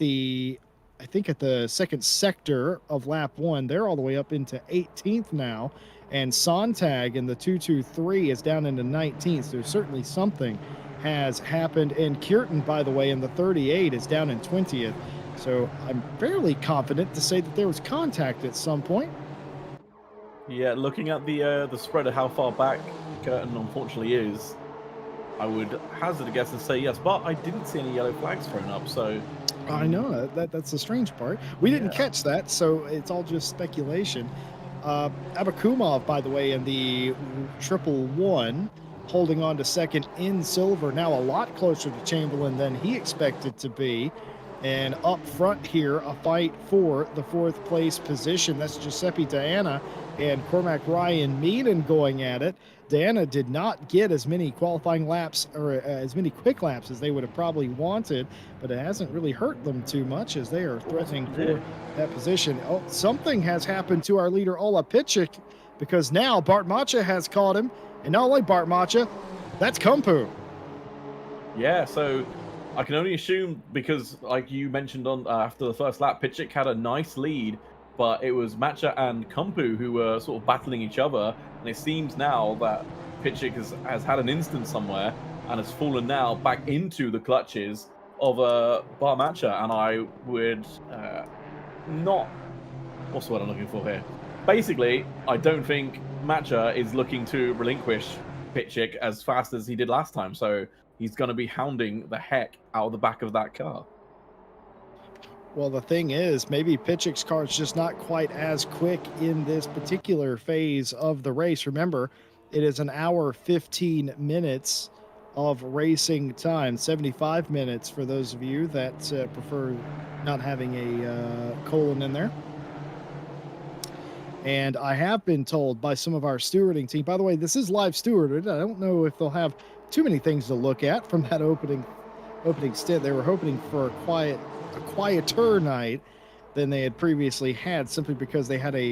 I think at the second sector of lap one. They're all the way up into 18th now. And Sontag in the 223 is down into 19th. So certainly something has happened. And Kierton, by the way, in the 38 is down in 20th. So I'm fairly confident to say that there was contact at some point. Yeah, looking at the spread of how far back Curtin unfortunately is, I would hazard a guess and say yes, but I didn't see any yellow flags thrown up, so I know that's the strange part. We didn't yeah. catch that, so it's all just speculation. Abakumov, by the way, in the triple one, holding on to second in silver, now a lot closer to Chamberlain than he expected to be. And up front here, a fight for the 4th place position. That's Giuseppe Diana and Cormac Ryan Meaden going at it. Diana did not get as many qualifying laps or as many quick laps as they would have probably wanted, but it hasn't really hurt them too much as they are threatening for that position. Oh, something has happened to our leader, Ola Pitchik, because now Bart Macha has caught him. And not only Bart Macha, that's Kumpu. Yeah, so I can only assume because, like you mentioned on after the first lap, Pitchik had a nice lead, but it was Matcha and Kumpu who were sort of battling each other, and it seems now that Pitchik has had an instance somewhere and has fallen now back into the clutches of Bar Matcha, and I would not. What's the word I'm looking for here? Basically, I don't think Matcha is looking to relinquish Pitchik as fast as he did last time, so he's going to be hounding the heck out of the back of that car. Well, the thing is, maybe Pitchick's car is just not quite as quick in this particular phase of the race. Remember, it is an hour 15 minutes of racing time, 75 minutes for those of you that prefer not having a colon in there. And I have been told by some of our stewarding team, by the way, this is live stewarded. I don't know if they'll have too many things to look at from that opening stint. They were hoping for a quieter night than they had previously had, simply because they had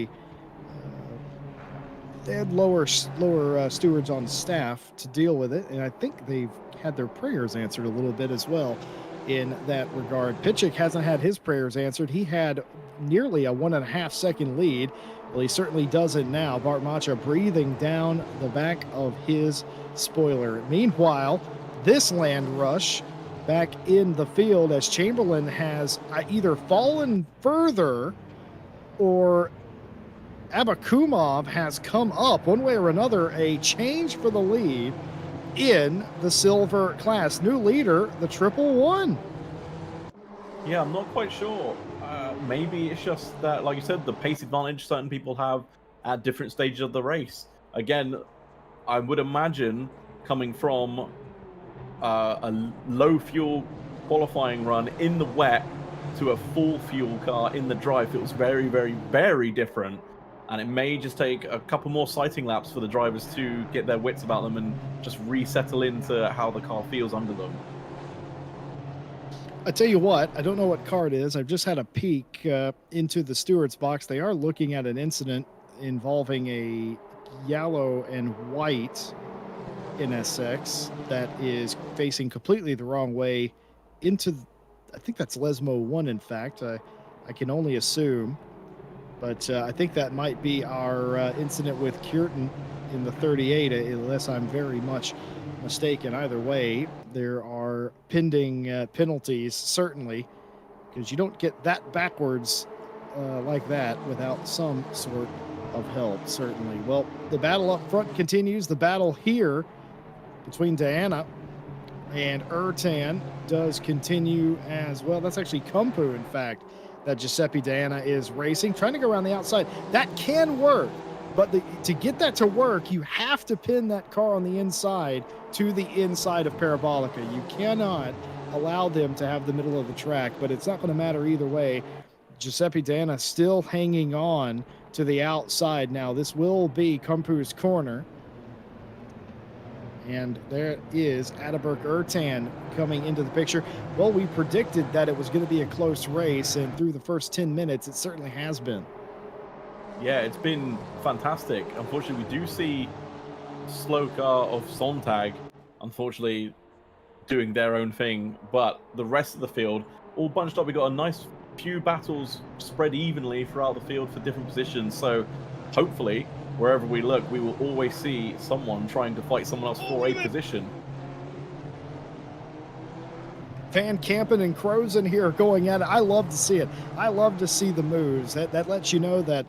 lower stewards on staff to deal with it, and I think they've had their prayers answered a little bit as well in that regard. Pitchik hasn't had his prayers answered. He had nearly a 1.5 second lead. Well, he certainly doesn't now. Bart Macha breathing down the back of his spoiler. Meanwhile, this land rush back in the field as Chamberlain has either fallen further or Abakumov has come up. One way or another, a change for the lead in the silver class. New leader, the triple one. Yeah, I'm not quite sure maybe it's just that, like you said, the pace advantage certain people have at different stages of the race. Again, I would imagine coming from low fuel qualifying run in the wet to a full fuel car in the dry feels very, very, very different. And it may just take a couple more sighting laps for the drivers to get their wits about them and just resettle into how the car feels under them. I tell you what, I don't know what car it is. I've just had a peek into the steward's box. They are looking at an incident involving a yellow and white NSX that is facing completely the wrong way into, I think that's Lesmo 1, in fact. I can only assume. But I think that might be our incident with Kürten in the 38, unless I'm very much mistaken. Either way, there are pending penalties, certainly, because you don't get that backwards like that without some sort of help, certainly. Well, the battle up front continues. The battle here between Diana and Ertan does continue as well. That's actually Kumpu, in fact, that Giuseppe Diana is racing, trying to go around the outside. That can work, but to get that to work, you have to pin that car on the inside to the inside of Parabolica. You cannot allow them to have the middle of the track, but it's not going to matter either way. Giuseppe Diana still hanging on to the outside now. This will be Kumpu's corner. And there is Ataberk Ertan coming into the picture. Well, we predicted that it was going to be a close race, and through the first 10 minutes, it certainly has been. Yeah, it's been fantastic. Unfortunately, we do see slow car of Sontag, unfortunately, doing their own thing, but the rest of the field, all bunched up. We got a nice few battles spread evenly throughout the field for different positions, so hopefully, wherever we look, we will always see someone trying to fight someone else for a position. Van Kampen and Crozen here going at it. I love to see it. I love to see the moves. That lets you know that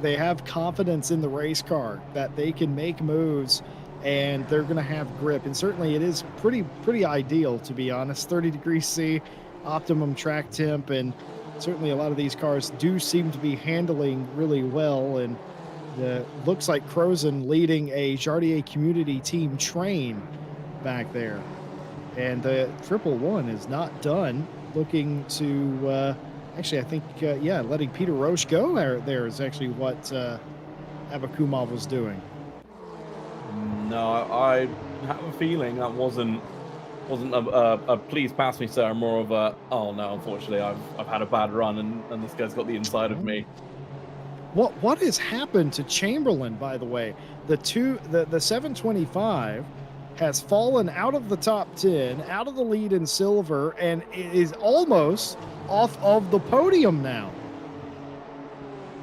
they have confidence in the race car, that they can make moves and they're going to have grip. And certainly it is pretty ideal, to be honest. 30 degrees C, optimum track temp, and certainly a lot of these cars do seem to be handling really well. And looks like Crozen leading a Jardier community team train back there. And the 111 is not done. Looking to, actually, I think, letting Peter Roche go there is actually what Abakumov was doing. No, I have a feeling that wasn't a please pass me, sir. More of a, oh no, unfortunately, I've had a bad run and this guy's got the inside of me. What has happened to Chamberlain, by the way? The 725 has fallen out of the top 10, out of the lead in silver, and is almost off of the podium now.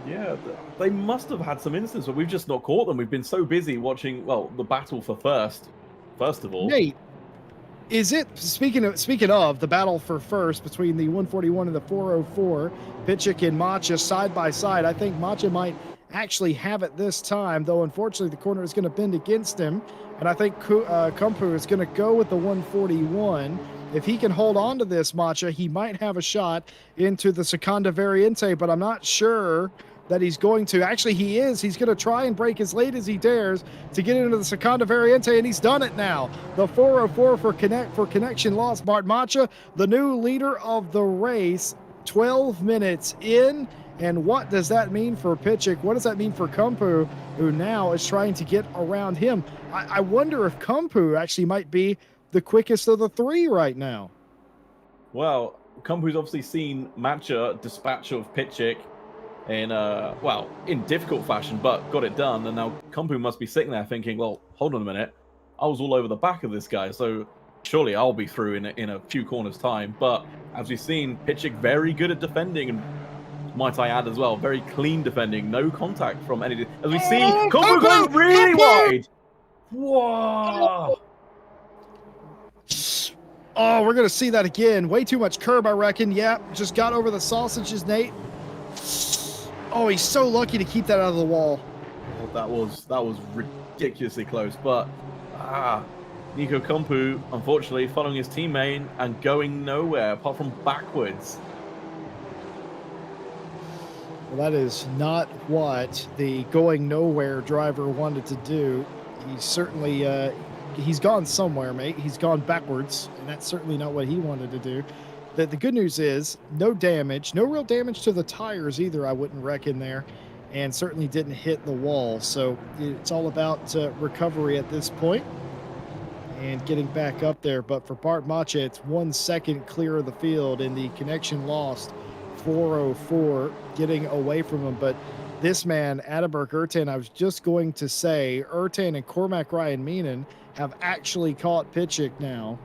Yeah, they must have had some instances, but we've just not caught them. We've been so busy watching, well, the battle for first of all. Nate, is it, speaking of the battle for first between the 141 and the 404, Pitchik and Macha side by side, I think Macha might actually have it this time, though unfortunately the corner is going to bend against him, and I think Kumpu is going to go with the 141. If he can hold on to this, Macha, he might have a shot into the Seconda Variante, but I'm not sure that he's going to. Actually, he is. He's going to try and break as late as he dares to get into the Seconda Variante, and he's done it now. The 404 for connection lost. Bart Macha, the new leader of the race, 12 minutes in. And what does that mean for Pitchik? What does that mean for Kumpu, who now is trying to get around him? I wonder if Kumpu actually might be the quickest of the three right now. Well, Kumpu's obviously seen Macha dispatch of Pitchik in difficult fashion, but got it done. And now Kumpu must be sitting there thinking, well, hold on a minute. I was all over the back of this guy, so surely I'll be through in a few corners' time. But as we've seen, Pitchik very good at defending, and might I add as well, very clean defending, no contact from any. As we see, Kumpu going really wide. Whoa! Oh, we're going to see that again. Way too much curb, I reckon. Yeah, just got over the sausages, Nate. Oh, he's so lucky to keep that out of the wall. Oh, that was ridiculously close. But Nico Kumpu, unfortunately, following his teammate and going nowhere apart from backwards. Well, that is not what the going nowhere driver wanted to do. He's certainly he's gone somewhere, mate. He's gone backwards, and that's certainly not what he wanted to do. The good news is no damage, no real damage to the tires either. I wouldn't reckon there, and certainly didn't hit the wall. So it's all about recovery at this point and getting back up there. But for Bart Macha, it's 1 second clear of the field, and the connection lost. 404 getting away from him. But this man, Adalbert Ertan, I was just going to say, Ertan and Cormac Ryan Meenan have actually caught Pitchick now.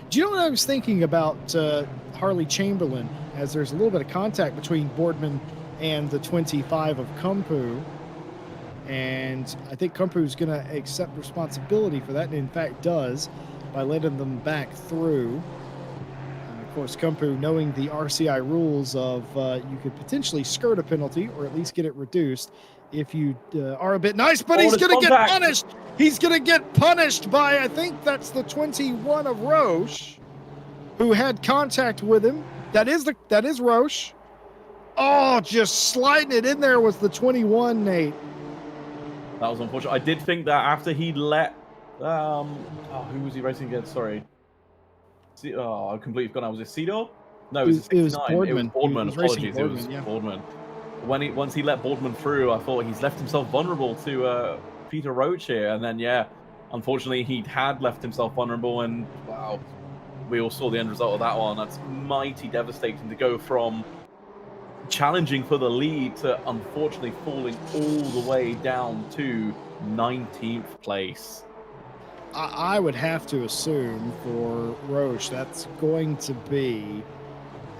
Do you know what I was thinking about Harley Chamberlain? As there's a little bit of contact between Boardman and the 25 of Kumpu. And I think Kumpu is going to accept responsibility for that, and in fact does, by letting them back through. Of course, Kumpu, knowing the RCI rules of you could potentially skirt a penalty or at least get it reduced if you are a bit nice, but he's going to get punished. He's going to get punished by, I think that's the 21 of Roche, who had contact with him. That is Roche. Oh, just sliding it in there was the 21, Nate. That was unfortunate. I did think that after he let, who was he racing against? Sorry. I completely forgot. Was it Cedar? No, it was Boardman. It was Boardman. Apologies, Boardman, it was yeah. Boardman. Once he let Boardman through, I thought he's left himself vulnerable to Peter Roach here. And then, yeah, unfortunately, he had left himself vulnerable. And, wow, we all saw the end result of that one. That's mighty devastating to go from challenging for the lead to unfortunately falling all the way down to 19th place. I would have to assume for Roche that's going to be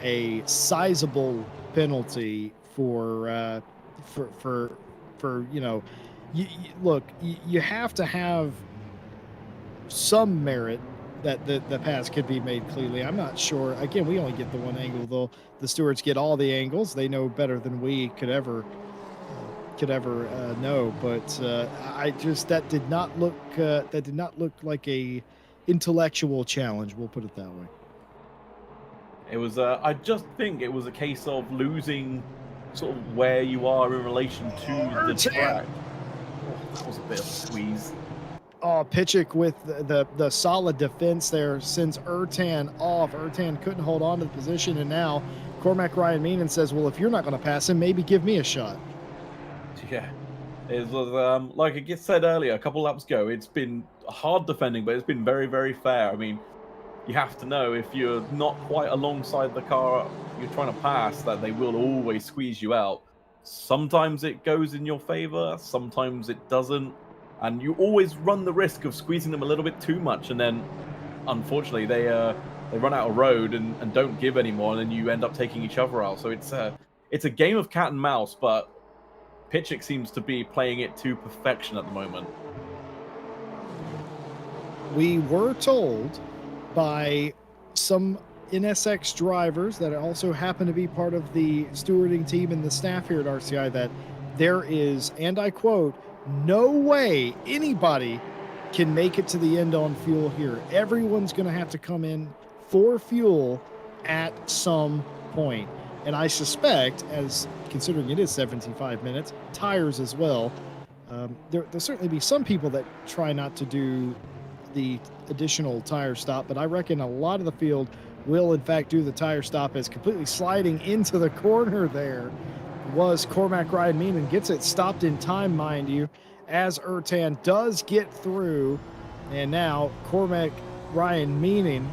a sizable penalty for you know, look, you have to have some merit that the pass could be made clearly. I'm not sure. Again, we only get the one angle, though. The stewards get all the angles. They know better than we could ever know. But I just that did not look like a intellectual challenge. We'll put it that way. It was. I just think it was a case of losing sort of where you are in relation to the track. Oh, that was a bit of a squeeze. Oh, Pitchick with the solid defense there sends Ertan off. Ertan couldn't hold on to the position, and now Cormac Ryan Meenan says, well, if you're not going to pass him, maybe give me a shot. Yeah, it was like I said earlier, a couple laps ago, it's been hard defending, but it's been very, very fair. I mean, you have to know if you're not quite alongside the car you're trying to pass, that they will always squeeze you out. Sometimes it goes in your favor, sometimes it doesn't. And you always run the risk of squeezing them a little bit too much, and then, unfortunately, they run out of road and don't give anymore, and then you end up taking each other out. So it's a game of cat and mouse, but Pitchick seems to be playing it to perfection at the moment. We were told by some NSX drivers that also happen to be part of the stewarding team and the staff here at RCI that there is, and I quote, no way anybody can make it to the end on fuel here. Everyone's going to have to come in for fuel at some point. And I suspect, as considering it is 75 minutes, tires as well, there'll certainly be some people that try not to do the additional tire stop, but I reckon a lot of the field will in fact do the tire stop, as completely sliding into the corner there was Cormac Ryan Meenan. Gets it stopped in time, mind you, as Ertan does get through. And now Cormac Ryan Meenan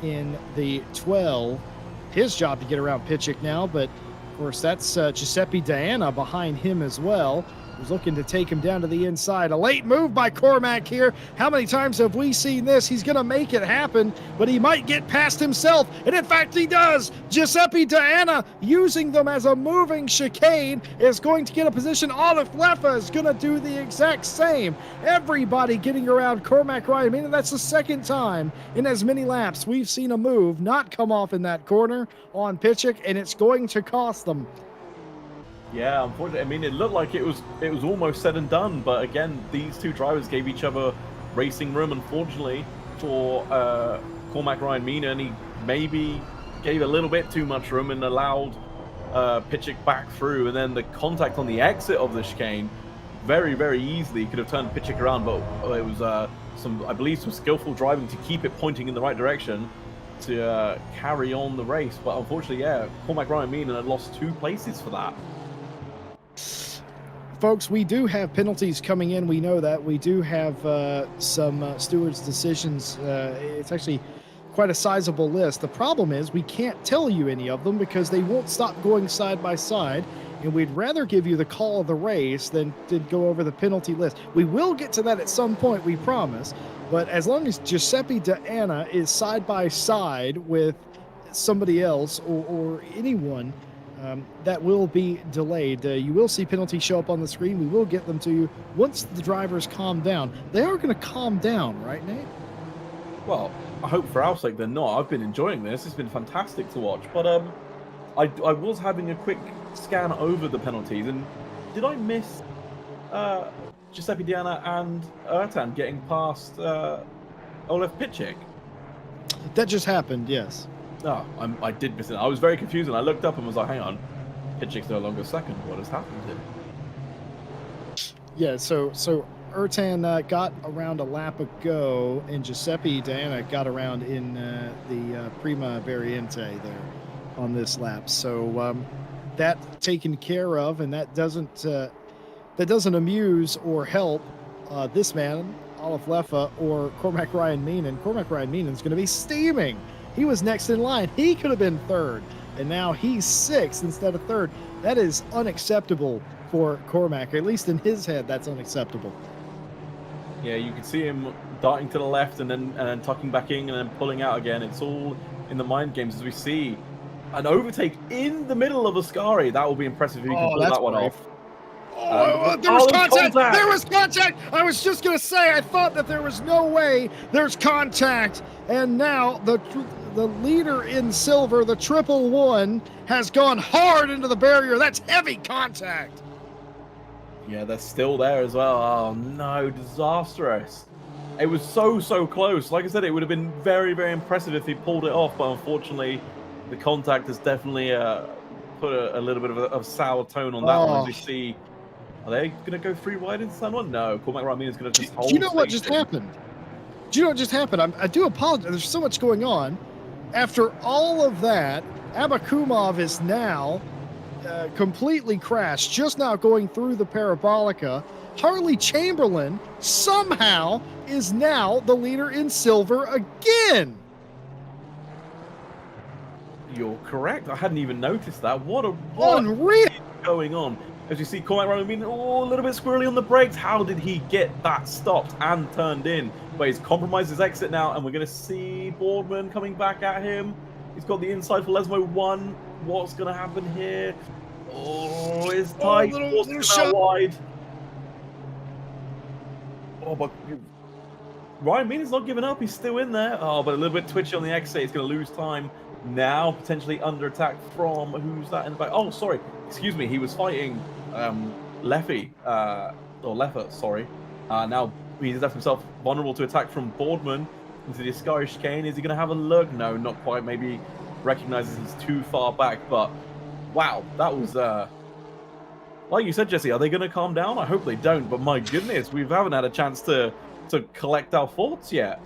in the 12. His job to get around Pitchick now, but of course that's Giuseppe Diana behind him as well, who's looking to take him down to the inside. A late move by Cormac here. How many times have we seen this? He's going to make it happen, but he might get past himself, and in fact he does. Giuseppe Diana, using them as a moving chicane, is going to get a position. Olive Leffa is going to do the exact same. Everybody getting around Cormac Ryan. I mean, that's the second time in as many laps we've seen a move not come off in that corner on Pitchick, and it's going to cost them. Yeah, unfortunately, I mean, it looked like it was almost said and done, but again, these two drivers gave each other racing room. Unfortunately for Cormac Ryan Meenan, he maybe gave a little bit too much room and allowed Pitchick back through, and then the contact on the exit of the chicane very, very easily could have turned Pitchick around, but it was I believe, some skillful driving to keep it pointing in the right direction to carry on the race. But unfortunately, yeah, Cormac Ryan Meenan had lost 2 places for that. Folks, we do have penalties coming in. We know that. We do have some stewards' decisions. It's actually quite a sizable list. The problem is we can't tell you any of them because they won't stop going side by side. And we'd rather give you the call of the race than go over the penalty list. We will get to that at some point, we promise. But as long as Giuseppe D'Anna is side by side with somebody else or anyone, that will be delayed. You will see penalties show up on the screen. We will get them to you once the drivers calm down. They are going to calm down, right, Nate? Well, I hope for our sake they're not. I've been enjoying this. It's been fantastic to watch. But I was having a quick scan over the penalties, and did I miss Giuseppe D'Anna and Ertan getting past Olaf Pitchick? That just happened, yes. No, I did miss it. I was very confused, and I looked up and was like, hang on, Pitchick's no longer second. What has happened here? Yeah, so Ertan got around a lap ago, and Giuseppe D'Anna got around in the Prima Variante there on this lap. So that taken care of, and that doesn't amuse or help this man, Olaf Leffa, or Cormac Ryan Meenan. Cormac Ryan Meenan's going to be steaming. He was next in line. He could have been third, and now he's 6th instead of 3rd. That is unacceptable for Cormac. At least in his head, that's unacceptable. Yeah, you can see him darting to the left and then tucking back in and then pulling out again. It's all in the mind games as we see an overtake in the middle of Ascari. That will be impressive if you can pull that one off. There was contact! There was contact! I was just going to say, I thought that there was no way there's contact. And now the leader in silver, the 111, has gone hard into the barrier. That's heavy contact. Yeah, they're still there as well. Oh, no, disastrous. It was so close. Like I said, it would have been very, very impressive if he pulled it off. But unfortunately, the contact has definitely put a little bit of a sour tone on that one. As we see, are they going to go 3 wide into turn 1? No, Cormac Ryan Meenan is going to just hold. Do you know what just happened? Do you know what just happened? I do apologize. There's so much going on. After all of that, Abakumov is now completely crashed, just now going through the Parabolica. Harley Chamberlain somehow is now the leader in silver again. You're correct. I hadn't even noticed that. What Unreal is going on? As you see, Cormac Ryan Meenan, a little bit squirrely on the brakes. How did he get that stopped and turned in? But he's compromised his exit now, and we're going to see Boardman coming back at him. He's got the inside for Lesmo 1. What's going to happen here? Oh, it's tight. Little shot. Wide. Oh, but Ryan Meenan's not giving up. He's still in there. Oh, but a little bit twitchy on the exit. He's going to lose time. Now, potentially under attack from, who's that in the back? Oh, sorry. Excuse me. He was fighting Leffy, or Leffa, sorry. Now, he's left himself vulnerable to attack from Boardman into the Ascari chicane. Is he going to have a look? No, not quite. Maybe recognizes he's too far back. But, wow, that was... like you said, Jesse, are they going to calm down? I hope they don't. But my goodness, we haven't had a chance to collect our thoughts yet.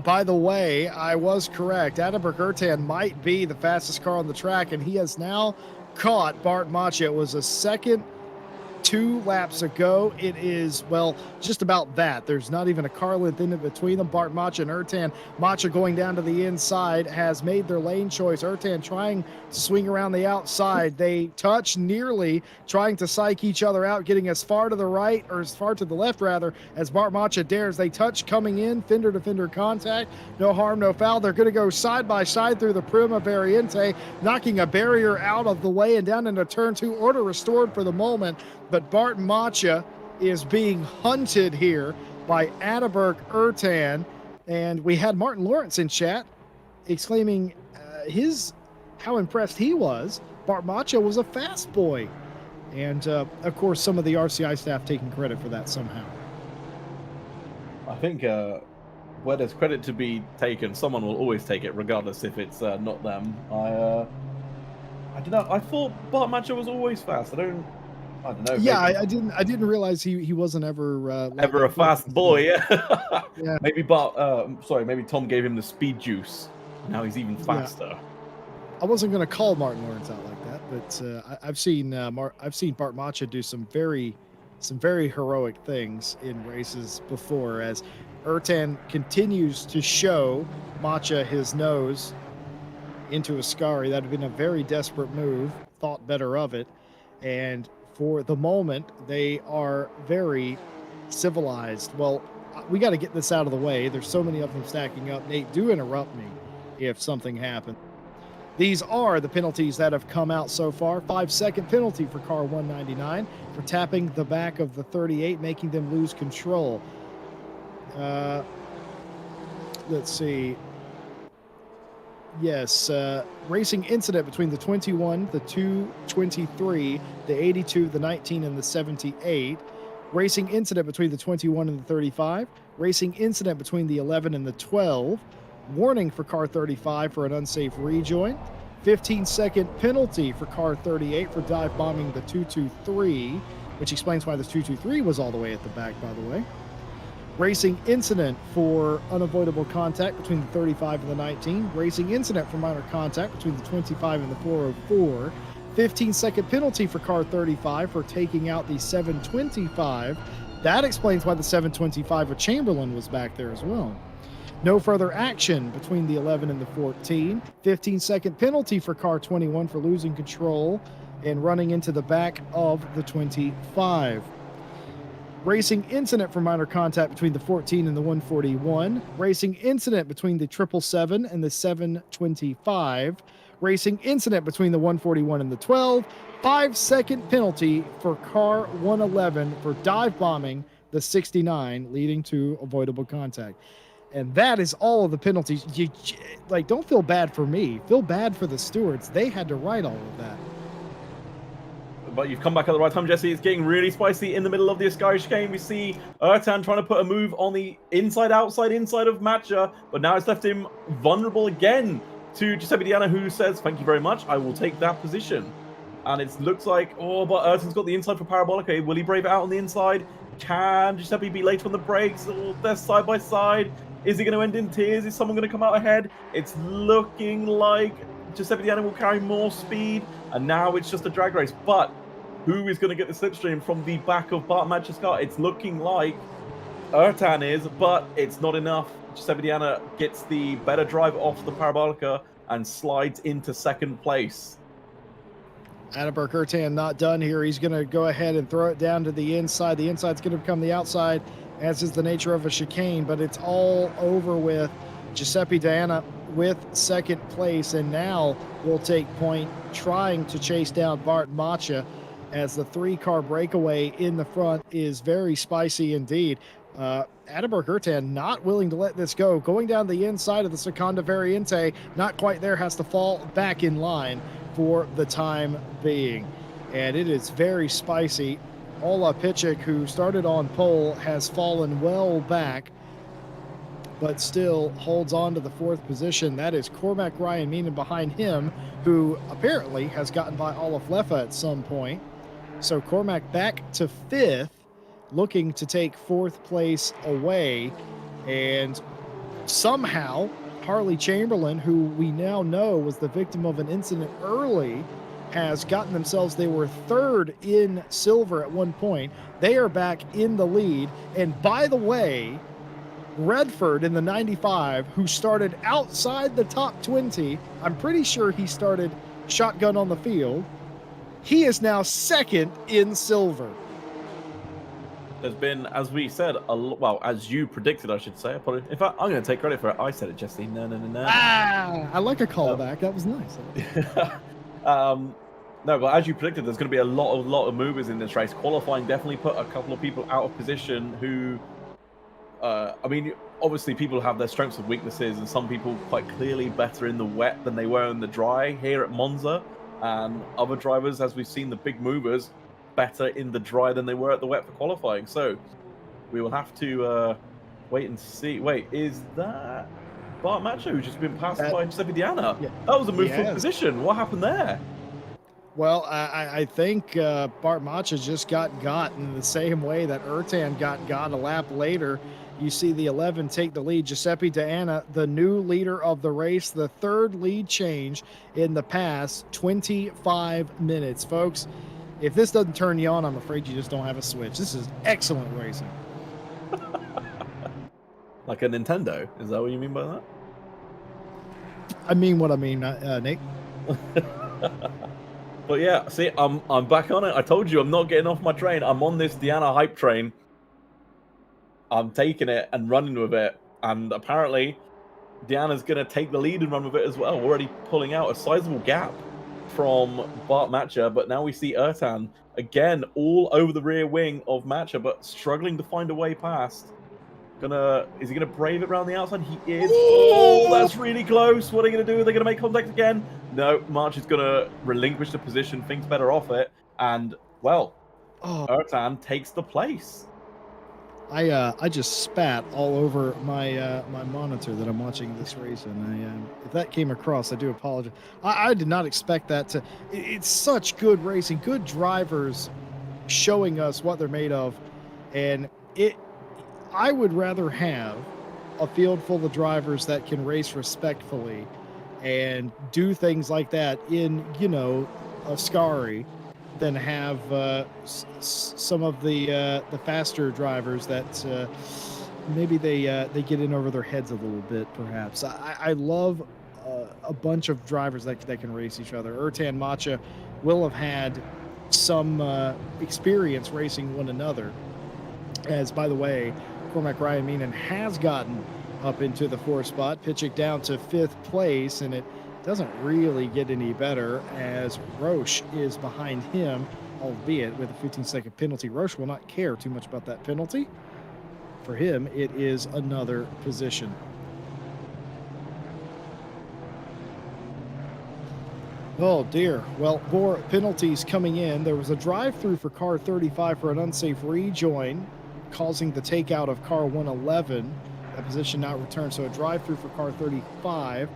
By the way, I was correct. Adalbert Ertan might be the fastest car on the track, and he has now caught Bart Macha. It was a second 2 laps ago. It is, well, just about that. There's not even a car length in between them. Bart Macha and Ertan. Macha going down to the inside has made their lane choice. Ertan trying to swing around the outside. They touch nearly, trying to psych each other out, getting as far to the right, or as far to the left rather, as Bart Macha dares. They touch coming in, fender to fender contact. No harm, no foul. They're going to go side by side through the Prima Variante, knocking a barrier out of the way and down into turn 2. Order restored for the moment. But Bart Macha is being hunted here by Adalbert Ertan. And we had Martin Lawrence in chat exclaiming how impressed he was. Bart Macha was a fast boy. And, of course, some of the RCI staff taking credit for that somehow. I think where there's credit to be taken, someone will always take it, regardless if it's not them. I don't know. I thought Bart Macho was always fast. I don't know. Yeah, Maybe I didn't realize he wasn't ever like ever a that. But fast boy. Yeah. yeah, Maybe Bart. Sorry. Maybe Tom gave him the speed juice. Now he's even yeah. faster. I wasn't going to call Martin Lawrence out like that, but I've seen Bart Macha do some very heroic things in races before. As Ertan continues to show Macha his nose into Ascari, that had been a very desperate move. Thought better of it, and for the moment, they are very civilized. Well, we got to get this out of the way. There's so many of them stacking up. Nate, do interrupt me if something happens. These are the penalties that have come out so far. 5-second penalty for car 199 for tapping the back of the 38, making them lose control. Let's see. Yes, racing incident between the 21, the 223, the 82, the 19, and the 78. Racing incident between the 21 and the 35. Racing incident between the 11 and the 12. Warning for car 35 for an unsafe rejoin. 15-second penalty for car 38 for dive bombing the 223, which explains why the 223 was all the way at the back, by the way. Racing incident for unavoidable contact between the 35 and the 19. Racing incident for minor contact between the 25 and the 404. 15-second penalty for car 35 for taking out the 725. That explains why the 725 of Chamberlain was back there as well. No further action between the 11 and the 14. 15-second penalty for car 21 for losing control and running into the back of the 25. Racing incident for minor contact between the 14 and the 141. Racing incident between the 777 and the 725. Racing incident between the 141 and the 12. 5-second penalty for car 111 for dive bombing the 69, leading to avoidable contact. And that is all of the penalties. You like, don't feel bad for me. Feel bad for the stewards. They had to write all of that. But you've come back at the right time, Jesse. It's getting really spicy in the middle of the Ascari chicane. We see Ertan trying to put a move on the inside of Matcha, but now it's left him vulnerable again to Giuseppe Diana, who says, "Thank you very much. I will take that position." And it looks like, oh, but Ertan's got the inside for Parabolica. Will he brave it out on the inside? Can Giuseppe be late on the brakes? Oh, they're side by side. Is he going to end in tears? Is someone going to come out ahead? It's looking like Giuseppe Diana will carry more speed, and now it's just a drag race. But who is going to get the slipstream from the back of Bart Match's car? It's looking like Ertan is, but it's not enough. Giuseppe Diana gets the better drive off the Parabolica and slides into second place. Adalbert Ertan not done here. He's going to go ahead and throw it down to the inside. The inside's going to become the outside, as is the nature of a chicane, but it's all over with Giuseppe Diana with second place, and now we'll take point trying to chase down Bart Macha, as the 3-car breakaway in the front is very spicy indeed. Adalbert Ertan not willing to let this go. Going down the inside of the Seconda Variante, not quite there, has to fall back in line for the time being. And it is very spicy. Ola Pichik, who started on pole, has fallen well back, but still holds on to the 4th position. That is Cormac Ryan Meenan behind him, who apparently has gotten by Olaf Leffa at some point. So Cormac back to 5th, looking to take 4th place away. And somehow Harley Chamberlain, who we now know was the victim of an incident early, has gotten themselves, they were 3rd in silver at one point. They are back in the lead. And by the way, Redford in the 95, who started outside the top 20, I'm pretty sure he started shotgun on the field. He is now 2nd in silver. There's been, as we said, well, as you predicted, I should say. In fact, I'm going to take credit for it. I said it, Jesse. No. I like a callback. That was nice. No, but as you predicted, there's going to be a lot of movers in this race. Qualifying definitely put a couple of people out of position who, I mean, obviously people have their strengths and weaknesses, and some people quite clearly better in the wet than they were in the dry here at Monza. And other drivers, as we've seen, the big movers, better in the dry than they were at the wet for qualifying. So we will have to wait and see. Wait, is that Bart Macho who's just been passed by Giuseppe Diana? Yeah, that was a move for position. What happened there? Well, I think Bart Macha just got in the same way that Ertan got a lap later. You see the 11 take the lead. Giuseppe Deanna, the new leader of the race, the third lead change in the past 25 minutes. Folks, if this doesn't turn you on, I'm afraid you just don't have a switch. This is excellent racing. Like a Nintendo? Is that what you mean by I mean what I mean, Nate. that? But yeah, see, I'm back on it. I told you I'm not getting off my train. I'm on this Diana hype train. I'm taking it and running with it. And apparently, Diana's going to take the lead and run with it as well. Already pulling out a sizable gap from Bart Matcha. But now we see Ertan again all over the rear wing of Matcha, but struggling to find a way past. Is he gonna brave it around the outside? He is. Oh, Oh, that's really close. What are they gonna do? Are they gonna make contact again? No, March is gonna relinquish the position, thinks better off it, and well, oh. Ertan takes the place. I just spat all over my my monitor that I'm watching this race, and if that came across, I do apologize. I did not expect that to. It's such good racing, good drivers showing us what they're made of, and it. I would rather have a field full of drivers that can race respectfully and do things like that in a Scari than have some of the faster drivers that maybe they get in over their heads a little bit. Perhaps I love a bunch of drivers that can race each other. Ertan Macha will have had some experience racing one another. As by the way, Cormac Ryan Meenan has gotten up into the 4th spot, pitching down to 5th place, and it doesn't really get any better as Roche is behind him, albeit with a 15-second penalty. Roche will not care too much about that penalty. For him, it is another position. Oh dear. Well, more penalties coming in. There was a drive-through for car 35 for an unsafe rejoin, causing the takeout of car 111. That position not returned. So a drive-through for car 35.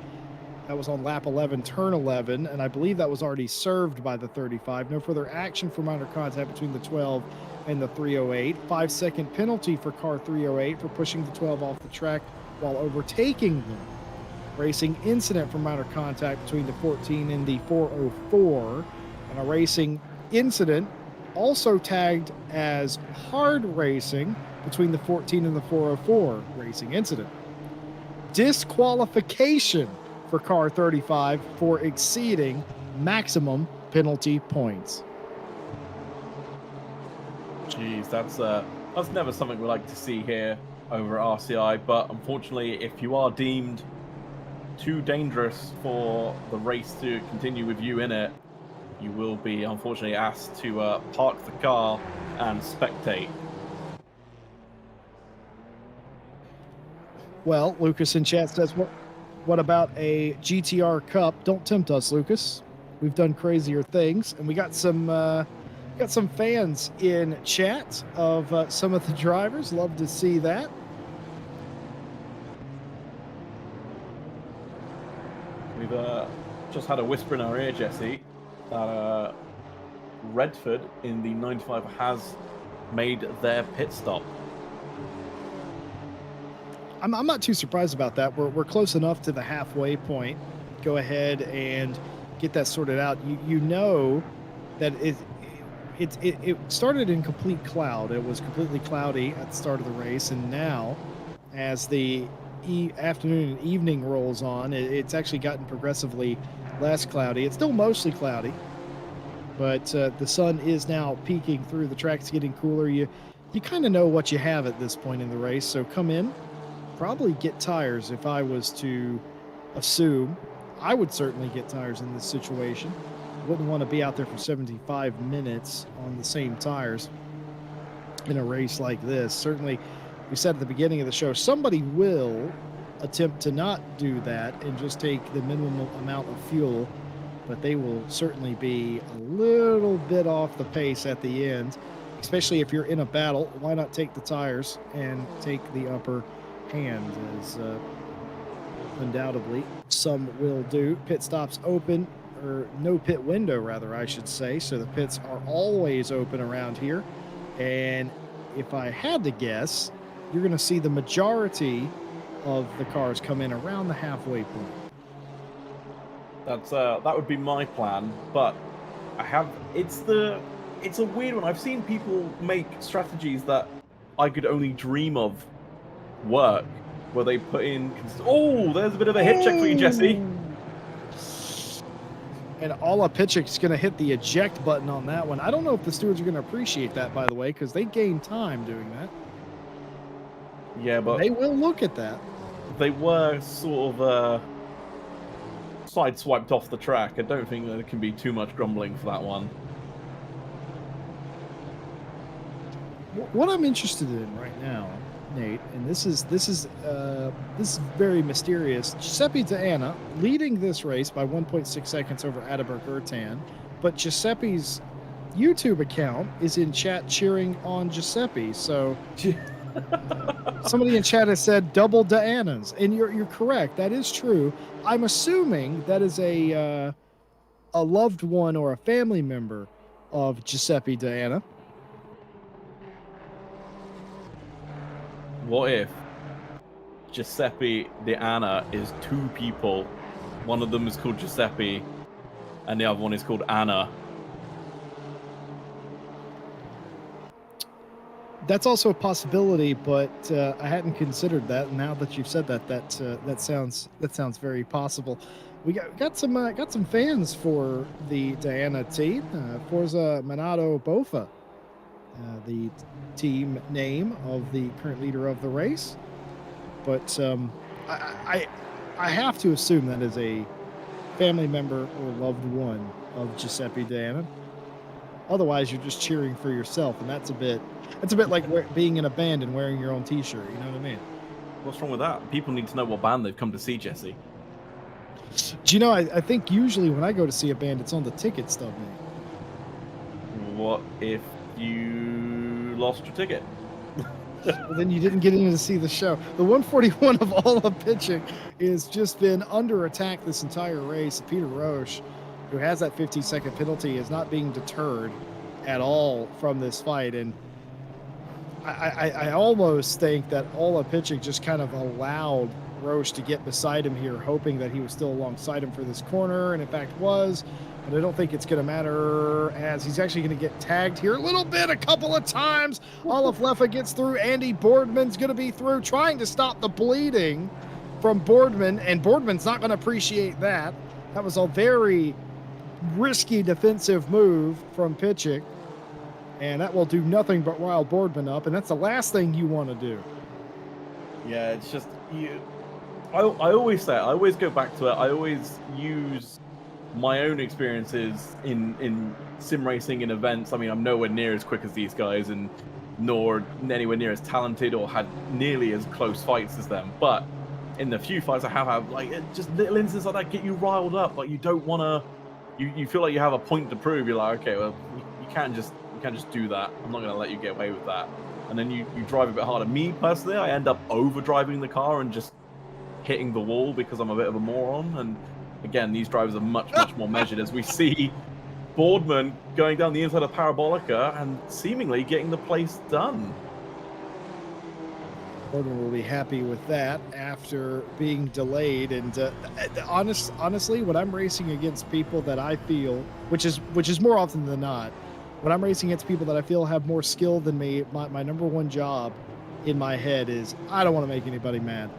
That was on lap 11, turn 11, and I believe that was already served by the 35. No further action for minor contact between the 12 and the 308. 5-second penalty for car 308 for pushing the 12 off the track while overtaking them. Racing incident for minor contact between the 14 and the 404. And a racing incident also tagged as hard racing between the 14 and the 404 racing incident. Disqualification for car 35 for exceeding maximum penalty points. Jeez, that's never something we like to see here over at RCI. But unfortunately, if you are deemed too dangerous for the race to continue with you in it, you will be unfortunately asked to park the car and spectate. Well, Lucas in chat says, what about a GTR Cup? Don't tempt us, Lucas. We've done crazier things, and we got some fans in chat of some of the drivers. Love to see that. We've just had a whisper in our ear, Jesse, that Redford in the 95 has made their pit stop. I'm not too surprised about that. We're close enough to the halfway point. Go ahead and get that sorted out. You know that it started in complete cloud. It was completely cloudy at the start of the race, and now as the afternoon and evening rolls on, it's actually gotten progressively less cloudy. It's still mostly cloudy, but the sun is now peeking through. The track's getting cooler. You kind of know what you have at this point in the race, so come in. Probably get tires. If I was to assume, I would certainly get tires in this situation. Wouldn't want to be out there for 75 minutes on the same tires in a race like this. Certainly, we said at the beginning of the show, somebody will attempt to not do that and just take the minimum amount of fuel, but they will certainly be a little bit off the pace at the end, especially if you're in a battle. Why not take the tires and take the upper hand, as undoubtedly some will do. Pit stops open. or no pit window, rather, I should say. So the pits are always open around here. And if I had to guess, you're going to see the majority of the cars come in around the halfway point. That would be my plan, but I have it's a weird one. I've seen people make strategies that I could only dream of work, where they put in. Oh, there's a bit of a hip check for you, Jesse. And Ala Pitchik's going to hit the eject button on that one. I don't know if the stewards are going to appreciate that, by the way, because they gain time doing that. Yeah, but they will look at that. They were sort of sideswiped off the track. I don't think there can be too much grumbling for that one. What I'm interested in right now, Nate, and this is very mysterious. Giuseppe D'Anna leading this race by 1.6 seconds over Adalbert Ertan, but Giuseppe's YouTube account is in chat cheering on Giuseppe. So somebody in chat has said double D'Annas, and you're correct. That is true. I'm assuming that is a loved one or a family member of Giuseppe D'Anna. What if Giuseppe D'Anna is two people? One of them is called Giuseppe, and the other one is called Anna. That's also a possibility, but I hadn't considered that. Now that you've said that, that sounds very possible. We got some fans for the D'Anna team. Forza Minato Bofa, the team name of the current leader of the race. But I have to assume that is a family member or loved one of Giuseppe D'Anna. Otherwise, you're just cheering for yourself, and that's a bit like being in a band and wearing your own T-shirt. You know what I mean? What's wrong with that? People need to know what band they've come to see, Jesse. Do you know? I think usually when I go to see a band, it's on the ticket stub, man. What if you lost your ticket? Well, then you didn't get in to see the show. The 141 of Ala Pitching has just been under attack this entire race. Peter Roche, who has that 15-second penalty, is not being deterred at all from this fight. And I almost think that Ala Pitching just kind of allowed Roche to get beside him here, hoping that he was still alongside him for this corner, and in fact was. But I don't think it's going to matter, as he's actually going to get tagged here a couple of times. Olaf Leffa gets through. Andy Boardman's going to be through, trying to stop the bleeding from Boardman, and Boardman's not going to appreciate that. That was a very risky defensive move from Pitchik, and that will do nothing but rile Boardman up, and that's the last thing you want to do. Yeah, it's just I always say it, I always go back to it. I always use my own experiences in sim racing and events. I mean, I'm nowhere near as quick as these guys, and nor anywhere near as talented or had nearly as close fights as them. But in the few fights I have had, like, just little instances like that get you riled up. Like, you don't want to. You feel like you have a point to prove. You're like, okay, well, you can't just do that. I'm not going to let you get away with that. And then you drive a bit harder. Me personally, I end up overdriving the car and just hitting the wall because I'm a bit of a moron. And again, these drivers are much more measured, as we see Boardman going down the inside of Parabolica and seemingly getting the place done. Boardman will be happy with that after being delayed. And honestly, when I'm racing against people that I feel, which is more often than not, when I'm racing against people that I feel have more skill than me, my number one job in my head is I don't want to make anybody mad.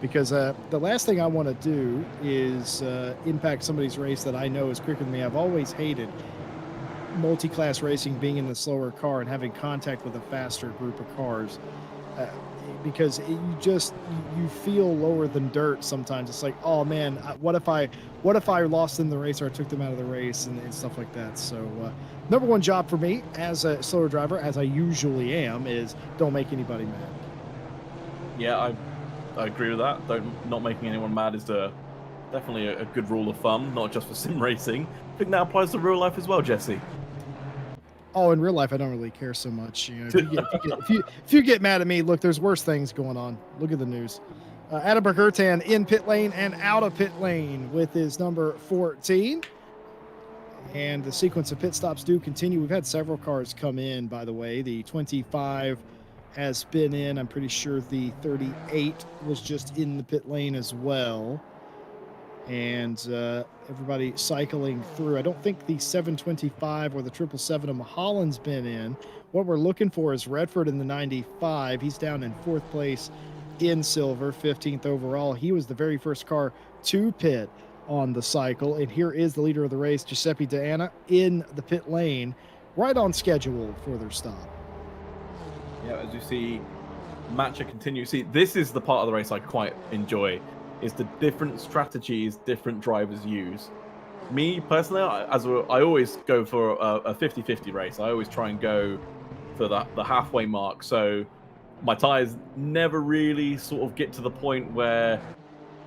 Because the last thing I want to do is impact somebody's race that I know is quicker than me. I've always hated multi-class racing, being in the slower car and having contact with a faster group of cars, because you feel lower than dirt sometimes. It's like, oh man, what if I lost in the race, or I took them out of the race, and stuff like that. So number one job for me as a slower driver, as I usually am, is don't make anybody mad. Yeah, I agree with that. Not making anyone mad is definitely a good rule of thumb, not just for sim racing. I think that applies to real life as well, Jesse. Oh, in real life, I don't really care so much. You know, if you get mad at me, look, there's worse things going on. Look at the news. Adalbert Ertan in pit lane and out of pit lane with his number 14. And the sequence of pit stops do continue. We've had several cars come in, by the way. The 25 has been in. I'm pretty sure the 38 was just in the pit lane as well. And everybody cycling through. I don't think the 725 or the 777 of Mulholland's been in. What we're looking for is Redford in the 95. He's down in fourth place in silver, 15th overall. He was the very first car to pit on the cycle. And here is the leader of the race, Giuseppe D'Anna, in the pit lane, right on schedule for their stop. Yeah, as you see, matcha continue. See, this is the part of the race I quite enjoy, is the different strategies different drivers use. Me personally, I always go for a 50-50 race. I always try and go for the halfway mark. So my tires never really sort of get to the point where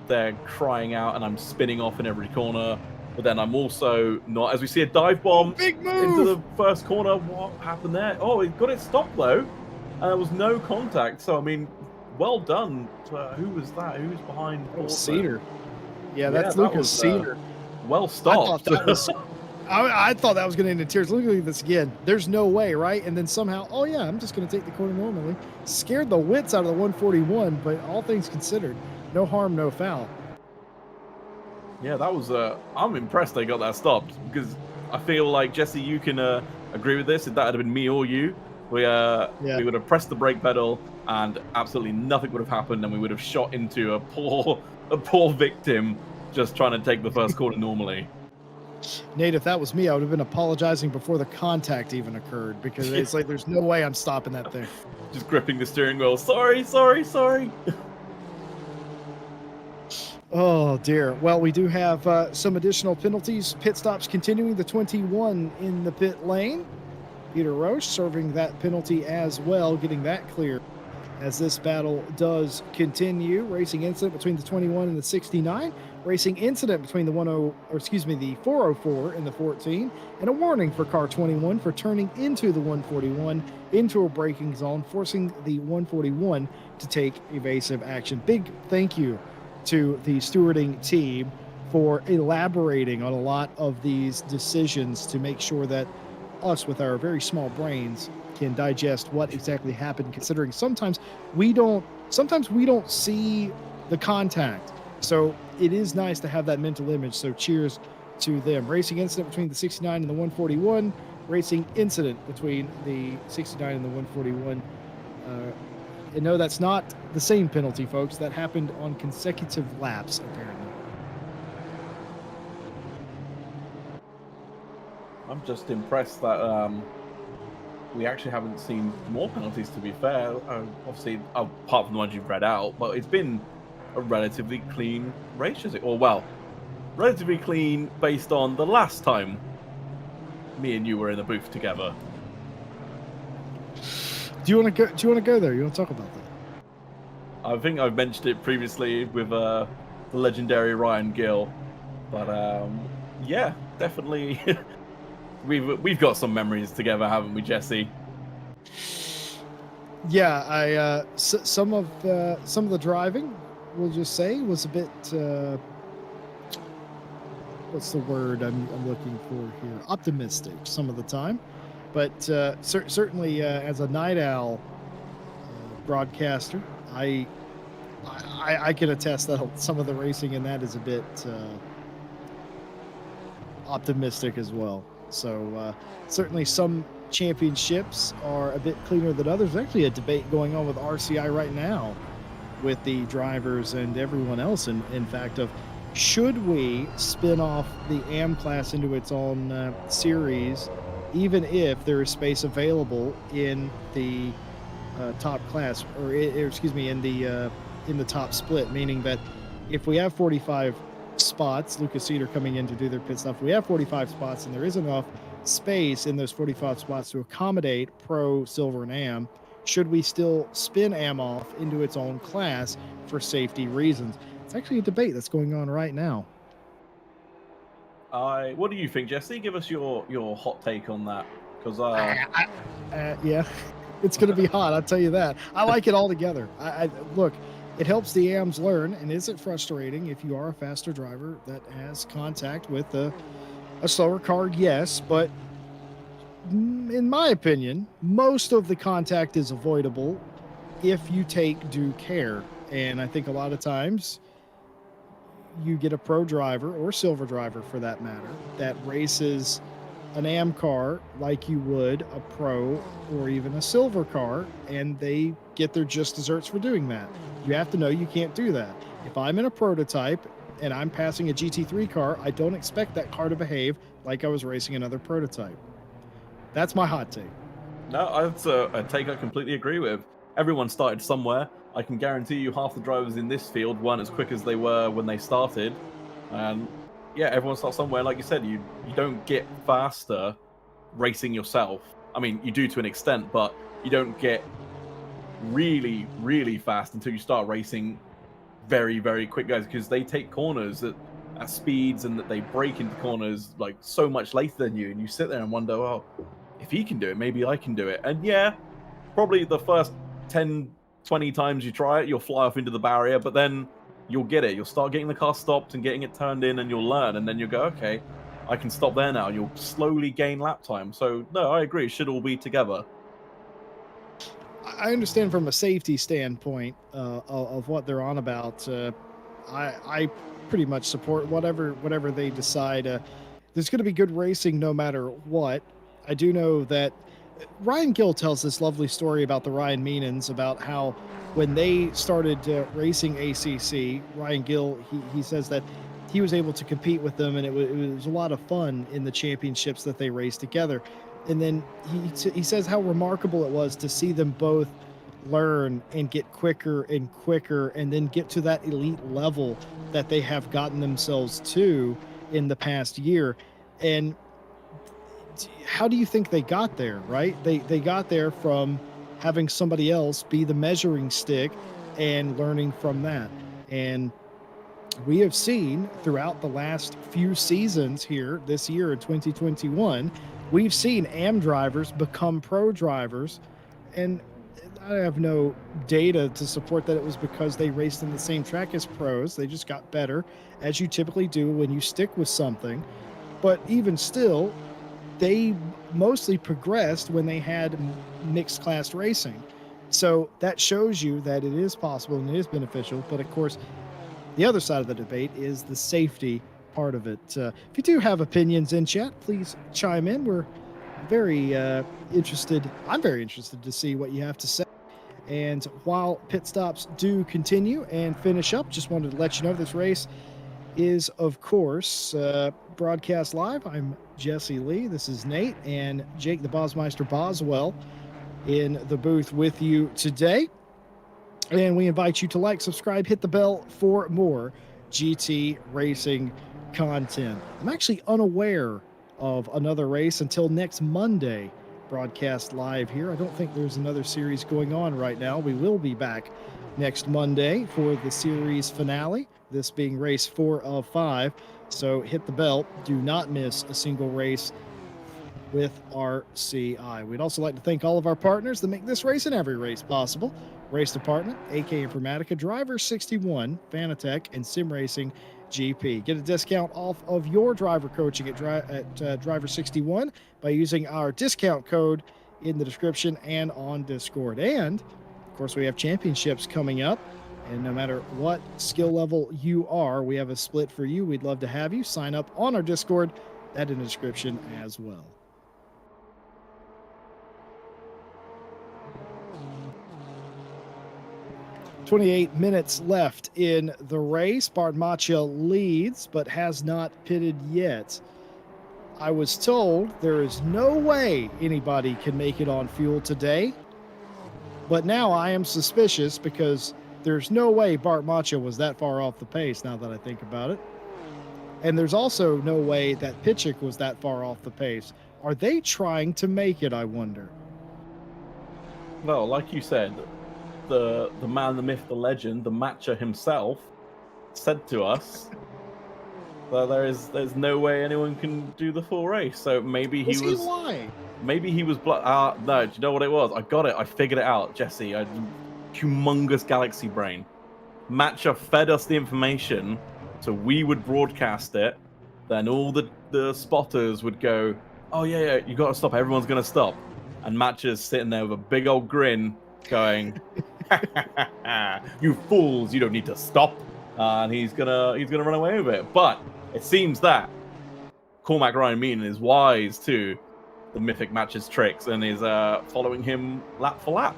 they're crying out and I'm spinning off in every corner. But then I'm also not, as we see a dive bomb Big move into the first corner. What happened there? Oh, he got it stopped though. And there was no contact. So, I mean, well done. Who was that? Who's behind? Cedar. Yeah, that's Lucas Cedar. Well stopped. I thought that was going to end in tears. Look at this again. There's no way, right? And then somehow, oh yeah, I'm just going to take the corner normally. Scared the wits out of the 141, but all things considered, no harm, no foul. Yeah, that was. I'm impressed they got that stopped, because I feel like, Jesse, you can agree with this. If that had been me or you, we would have pressed the brake pedal and absolutely nothing would have happened, and we would have shot into a poor victim just trying to take the first corner normally. Nate, if that was me, I would have been apologizing before the contact even occurred, because it's like there's no way I'm stopping that thing. Just gripping the steering wheel. Sorry. Oh dear. Well, we do have some additional penalties. Pit stops continuing. The 21 in the pit lane. Peter Roche serving that penalty as well, getting that clear as this battle does continue. Racing incident between the 21 and the 69. Racing incident between the the 404 and the 14. And a warning for car 21 for turning into the 141 into a braking zone, forcing the 141 to take evasive action. Big thank you to the stewarding team for elaborating on a lot of these decisions to make sure that us with our very small brains can digest what exactly happened, considering sometimes we don't see the contact. So it is nice to have that mental image. So cheers to them. Racing incident between the 69 and the 141. Racing incident between the 69 and the 141. And no, that's not the same penalty, folks. That happened on consecutive laps, apparently. I'm just impressed that we actually haven't seen more penalties, to be fair. Obviously, apart from the ones you've read out, but it's been a relatively clean race, is it? Or, well, relatively clean based on the last time me and you were in the booth together. Do you want to go there? You want to talk about that? I think I've mentioned it previously with the legendary Ryan Gill, but yeah, definitely. We've got some memories together, haven't we, Jesse? Yeah, some of the driving, we'll just say, was a bit what's the word I'm looking for here? Optimistic some of the time, but certainly as a night owl broadcaster, I can attest that some of the racing in that is a bit optimistic as well. So certainly some championships are a bit cleaner than others. There's actually a debate going on with RCI right now with the drivers and everyone else, in fact, of should we spin off the AM class into its own series, even if there is space available in the top class, or excuse me, in the top split, meaning that if we have 45 spots, Lucas Cedar coming in to do their pit stop, we have 45 spots and there is enough space in those 45 spots to accommodate Pro, Silver, and AM, should we still spin AM off into its own class for safety reasons? It's actually a debate that's going on right now. What do you think, Jesse? Give us your hot take on that, because yeah, it's going to be hot, I'll tell you that. I like it all together. Look, it helps the AMs learn, and is it frustrating if you are a faster driver that has contact with the A slower car, yes, but in my opinion, most of the contact is avoidable if you take due care. And I think a lot of times you get a pro driver or silver driver for that matter that races an AM car like you would a pro or even a silver car, and they get their just desserts for doing that. You have to know you can't do that. If I'm in a prototype and I'm passing a GT3 car, I don't expect that car to behave like I was racing another prototype. That's my hot take. No, that's a take I completely agree with. Everyone started somewhere. I can guarantee you half the drivers in this field weren't as quick as they were when they started. And yeah, everyone starts somewhere. Like you said, you don't get faster racing yourself. I mean, you do to an extent, but you don't get really, really fast until you start racing very, very quick guys because they take corners at speeds and that they break into corners like so much later than you. And you sit there and wonder, oh, if he can do it, maybe I can do it. And yeah, probably the first 10, 20 times you try it, you'll fly off into the barrier, but then you'll get it. You'll start getting the car stopped and getting it turned in, and you'll learn. And then you'll go, okay, I can stop there now. You'll slowly gain lap time. So, no, I agree. It should all be together. I understand from a safety standpoint of what they're on about. I pretty much support whatever they decide. There's going to be good racing no matter what. I do know that Ryan Gill tells this lovely story about the Ryan Meenans about how when they started racing ACC, Ryan Gill he says that he was able to compete with them, and it was a lot of fun in the championships that they raced together. And then he says how remarkable it was to see them both learn and get quicker and quicker, and then get to that elite level that they have gotten themselves to in the past year. And how do you think they got there, right? They got there from having somebody else be the measuring stick and learning from that. And we have seen throughout the last few seasons here this year in 2021, we've seen AM drivers become pro drivers. And I have no data to support that it was because they raced in the same track as pros. They just got better, as you typically do when you stick with something. But even still, they mostly progressed when they had mixed class racing. So that shows you that it is possible and it is beneficial. But of course, the other side of the debate is the safety part of it. If you do have opinions in chat, please chime in. We're very interested. I'm very interested to see what you have to say. And while pit stops do continue and finish up, just wanted to let you know this race is, of course, broadcast live. I'm Jesse Lee. This is Nate and Jake the Bosmeister Boswell in the booth with you today. And we invite you to like, subscribe, hit the bell for more GT racing content. I'm actually unaware of another race until next Monday, broadcast live here. I don't think there's another series going on right now. We will be back next Monday for the series finale, this being race 4 of 5. So hit the bell. Do not miss a single race with RCI. We'd also like to thank all of our partners that make this race and every race possible. Race Department, AK Informatica, Driver 61, Fanatec, and Sim Racing GP. Get a discount off of your driver coaching at Driver 61 by using our discount code in the description and on Discord. And of course, we have championships coming up. And no matter what skill level you are, we have a split for you. We'd love to have you sign up on our Discord. That in the description as well. "28 minutes left in the race. Bartmaccia leads, but has not pitted yet. I was told there is no way anybody can make it on fuel today, but now I am suspicious because there's no way Bartmaccia was that far off the pace now that I think about it. And there's also no way that Pitchik was that far off the pace. Are they trying to make it, I wonder? Well, like you said, the man, the myth, the legend, the matcher himself said to us that there's no way anyone can do the full race. So maybe he was lying? Maybe he was no, do you know what it was? I got it. I figured it out, Jesse. I humongous galaxy brain. Matcher fed us the information so we would broadcast it. Then all the the spotters would go, "Oh yeah, yeah, you got to stop. Everyone's gonna stop," and Match's sitting there with a big old grin, going, "You fools! You don't need to stop." And he's gonna run away with it. But it seems that Cormac Ryan Mean is wise to the mythic Match's tricks and is following him lap for lap.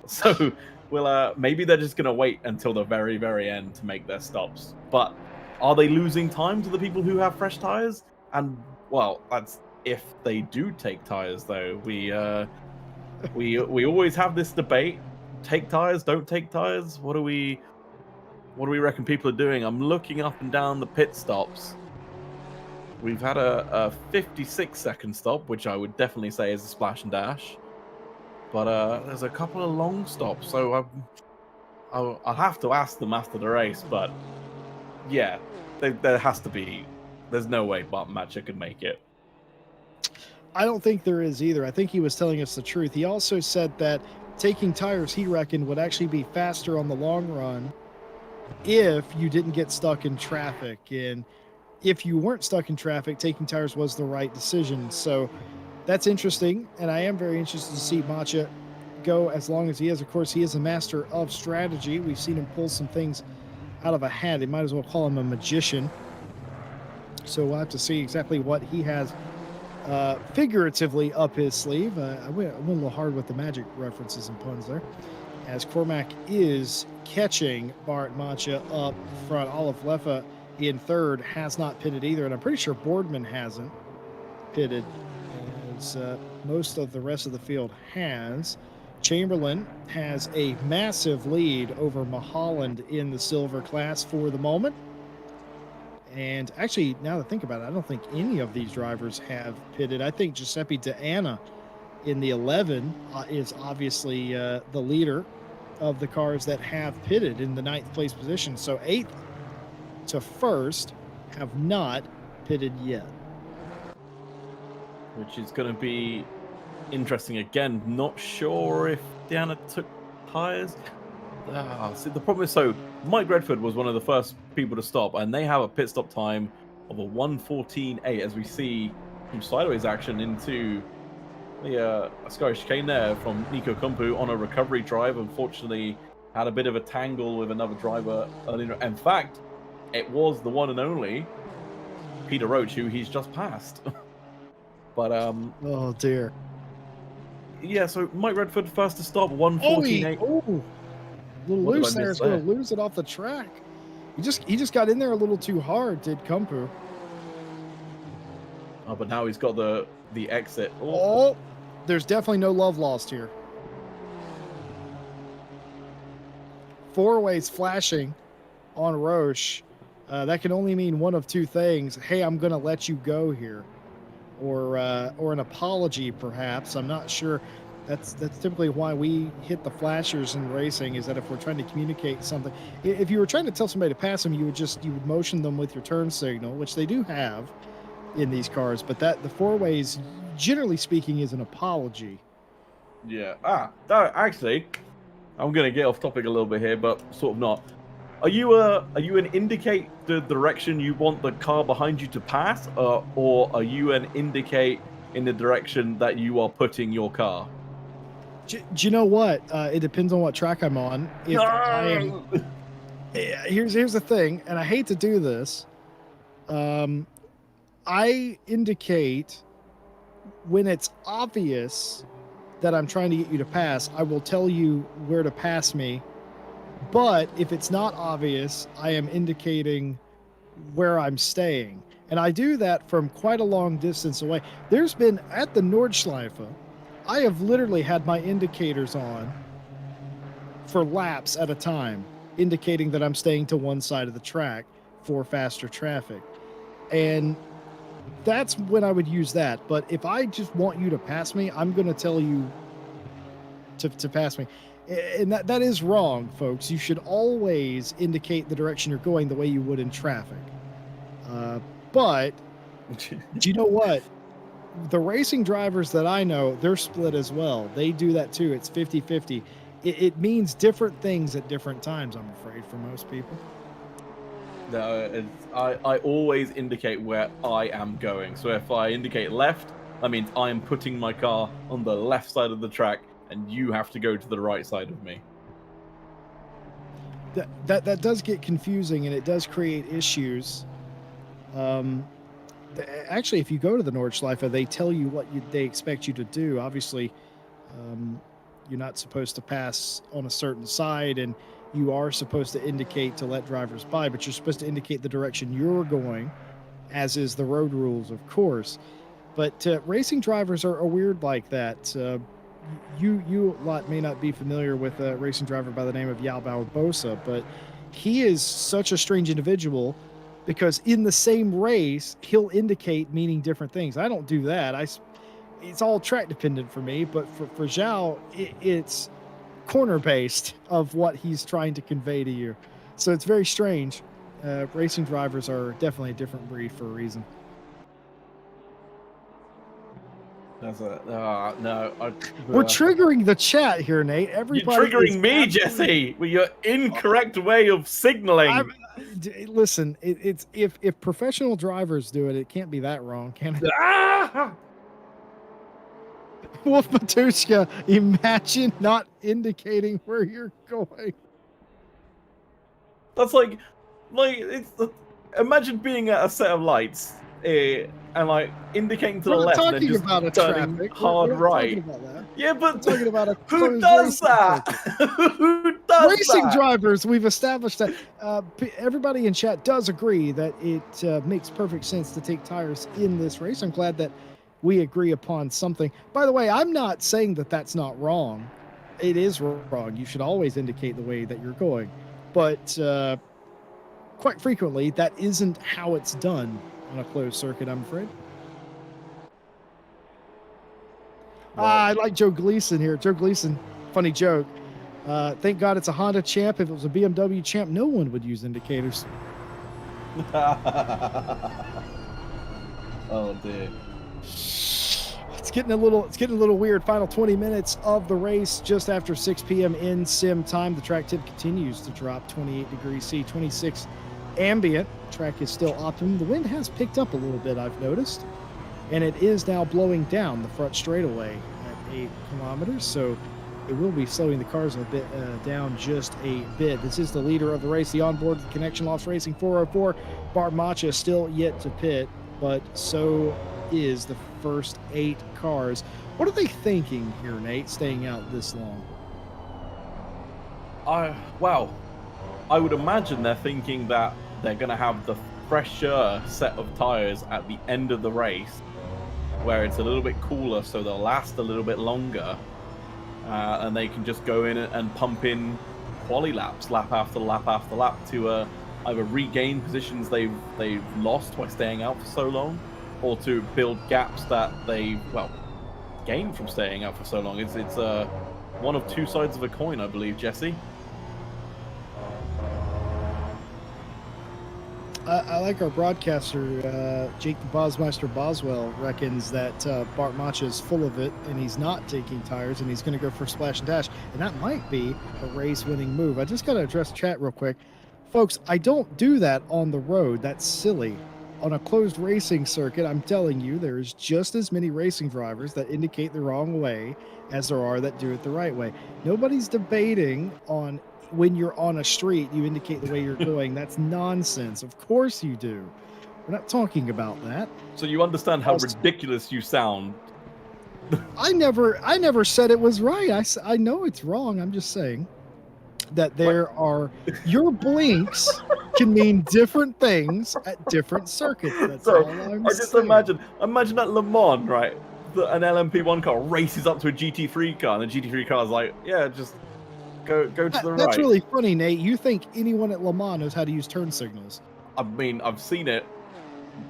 So we'll maybe they're just gonna wait until the very, very end to make their stops. But are they losing time to the people who have fresh tires? And well, that's if they do take tires though. We always have this debate. Take tires, don't take tires. What do we reckon people are doing? I'm looking up and down the pit stops. We've had a 56-second stop, which I would definitely say is a splash and dash. But there's a couple of long stops, so I'll have to ask them after the race. But yeah, there has to be. There's no way Bart Matcher could make it. I don't think there is either. I think he was telling us the truth. He also said that taking tires, he reckoned, would actually be faster on the long run if you didn't get stuck in traffic. And if you weren't stuck in traffic, taking tires was the right decision. So that's interesting. And I am very interested to see Matcha go as long as he is. Of course, he is a master of strategy. We've seen him pull some things out of a hat. They might as well call him a magician. So we'll have to see exactly what he has figuratively up his sleeve. I went a little hard with the magic references and puns there, as Cormac is catching Bart Matcha up front. Olive Leffa in third has not pitted either, and I'm pretty sure Boardman hasn't pitted, as most of the rest of the field has. Chamberlain has a massive lead over Mulholland in the silver class for the moment. And actually, now that I think about it, I don't think any of these drivers have pitted. I think Giuseppe D'Anna in the 11 is obviously the leader of the cars that have pitted in the 9th place position. So 8th to 1st have not pitted yet. Which is going to be interesting again. Not sure if D'Anna took tires. See, the problem is, so Mike Redford was one of the first people to stop, and they have a pit stop time of a 1:14.8, as we see some sideways action into the Scottish chicane there from Nico Kumpu on a recovery drive. Unfortunately, had a bit of a tangle with another driver earlier. In fact, it was the one and only Peter Roach, who he's just passed. But oh dear. Yeah, so Mike Redford first to stop, 1:14.8. Oh, a little loose there. It's going to lose it off the track. He just got in there a little too hard, did Kumpu. Oh, but now he's got the exit. Oh, there's definitely no love lost here. 4-ways flashing on Roche. That can only mean one of two things. Hey, I'm going to let you go here. Or an apology, perhaps. I'm not sure. That's typically why we hit the flashers in racing, is that if we're trying to communicate something. If you were trying to tell somebody to pass them, you would motion them with your turn signal, which they do have in these cars. But the 4-ways, generally speaking, is an apology. Yeah. Actually, I'm going to get off topic a little bit here, but sort of not. Are you an indicate the direction you want the car behind you to pass, or are you an indicate in the direction that you are putting your car? Do you know what? It depends on what track I'm on. If no! I am, here's the thing, and I hate to do this. I indicate when it's obvious that I'm trying to get you to pass. I will tell you where to pass me. But if it's not obvious, I am indicating where I'm staying. And I do that from quite a long distance away. There's been, at the Nordschleife, I have literally had my indicators on for laps at a time, indicating that I'm staying to one side of the track for faster traffic. And that's when I would use that. But if I just want you to pass me, I'm going to tell you to pass me. And that is wrong, folks. You should always indicate the direction you're going the way you would in traffic. But do you know what? The racing drivers that I know, they're split as well. They do that too. It's 50-50. It means different things at different times, I'm afraid, for most people. No, I always indicate where I am going. So if I indicate left, that means I am putting my car on the left side of the track, and you have to go to the right side of me. That does get confusing, and it does create issues. Um, Actually, if you go to the Nordschleife, they tell you what they expect you to do. Obviously, um, you're not supposed to pass on a certain side, and you are supposed to indicate to let drivers by, but you're supposed to indicate the direction you're going, as is the road rules, of course. But racing drivers are weird like that. You lot may not be familiar with a racing driver by the name of Yao Barbosa, but he is such a strange individual because in the same race he'll indicate meaning different things. I don't do that. It's all track dependent for me, but for Zhao, it's corner based of what he's trying to convey to you. So it's very strange. Racing drivers are definitely a different breed for a reason. That's a no. We're triggering the chat here, Nate. You're Everybody is triggering me, Jesse, with your incorrect way of signaling. Listen, it's if professional drivers do it, it can't be that wrong, can it? Ah! Wolf Matushka, imagine not indicating where you're going. That's like it's. Imagine being at a set of lights and like indicating to We're the not left and then talking just about a turning traffic. hard We're not right. talking about that. Yeah, We're but talking about a who closed does racing that? circuit. Who does Racing that? drivers, we've established that. Everybody in chat does agree that it makes perfect sense to take tires in this race. I'm glad that we agree upon something. By the way, I'm not saying that that's not wrong. It is wrong. You should always indicate the way that you're going. But quite frequently, that isn't how it's done on a closed circuit, I'm afraid. Well, I like Joe Gleason here. Joe Gleason, funny joke. Thank God it's a Honda champ. If it was a BMW champ, no one would use indicators. oh dear. It's getting a little weird. Final 20 minutes of the race, just after 6 p.m. in sim time. The track tip continues to drop 28 degrees C, 26 ambient. Track is still optimum. The wind has picked up a little bit, I've noticed, and it is now blowing down the front straightaway at 8 kilometers. So it will be slowing the cars a bit down just a bit. This is the leader of the race, the onboard Connection Loss Racing 404. Bart Macha still yet to pit, but so is the first 8 cars. What are they thinking here, Nate, staying out this long? Wow. I would imagine they're thinking that they're going to have the fresher set of tires at the end of the race, where it's a little bit cooler, so they'll last a little bit longer, and they can just go in and pump in quali laps, lap after lap after lap, to either regain positions they've lost by staying out for so long, or to build gaps that they gained from staying out for so long. It's one of two sides of a coin, I believe, Jesse. I like our broadcaster, Jake the Bosmeister Boswell, reckons that Bart Macha is full of it and he's not taking tires and he's going to go for splash and dash. And that might be a race-winning move. I just got to address chat real quick. Folks, I don't do that on the road. That's silly. On a closed racing circuit, I'm telling you, there's just as many racing drivers that indicate the wrong way as there are that do it the right way. Nobody's debating on when you're on a street, you indicate the way you're going. That's nonsense. Of course you do. We're not talking about that. So you understand how ridiculous you sound. I never said it was right. I know it's wrong. I'm just saying that there are your blinks can mean different things at different circuits. That's So all I'm I just saying. imagine at Le Mans, right? An LMP1 car races up to a GT3 car, and the GT3 car is like, yeah, just go to the right. That's really funny, Nate. You think anyone at Le Mans knows how to use turn signals? I mean, I've seen it,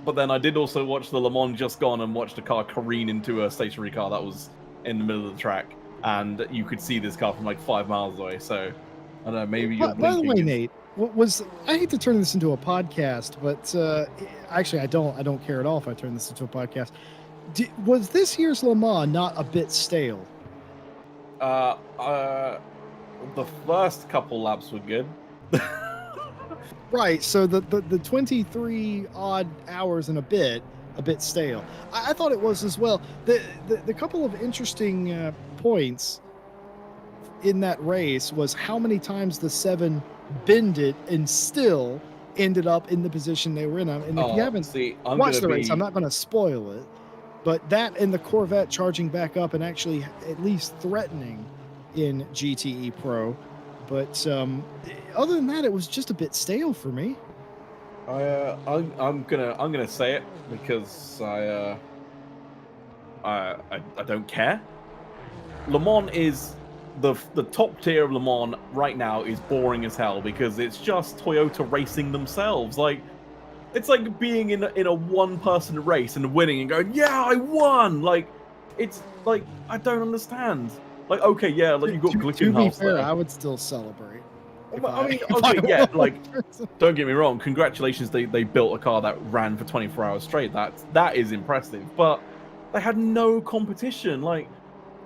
but then I did also watch the Le Mans just gone and watched a car careen into a stationary car that was in the middle of the track, and you could see this car from like 5 miles away. So I don't know, maybe you're By the way, is... Nate, I hate to turn this into a podcast, but actually I don't care at all if I turn this into a podcast. Was this year's Le Mans not a bit stale? The first couple laps were good. Right. So the 23 odd hours and a bit stale. I thought it was as well. The couple of interesting points in that race was how many times the seven bended and still ended up in the position they were in. And if you Oh, haven't see, I'm watched gonna the race, I'm be not going to spoil it, but that and the Corvette charging back up and actually at least threatening in GTE Pro. But other than that, it was just a bit stale for me. I'm gonna say it because I don't care. Le Mans is the top tier of Le Mans right now is boring as hell because it's just Toyota racing themselves. Like it's like being in a one person race and winning and going, yeah, I won. Like it's like I don't understand. Like okay, yeah, like you got To be Glickenhaus fair, there. I would still celebrate if I I mean, if I okay, yeah, won. like don't get me wrong. Congratulations, they built a car that ran for 24 hours straight. That is impressive. But they had no competition. Like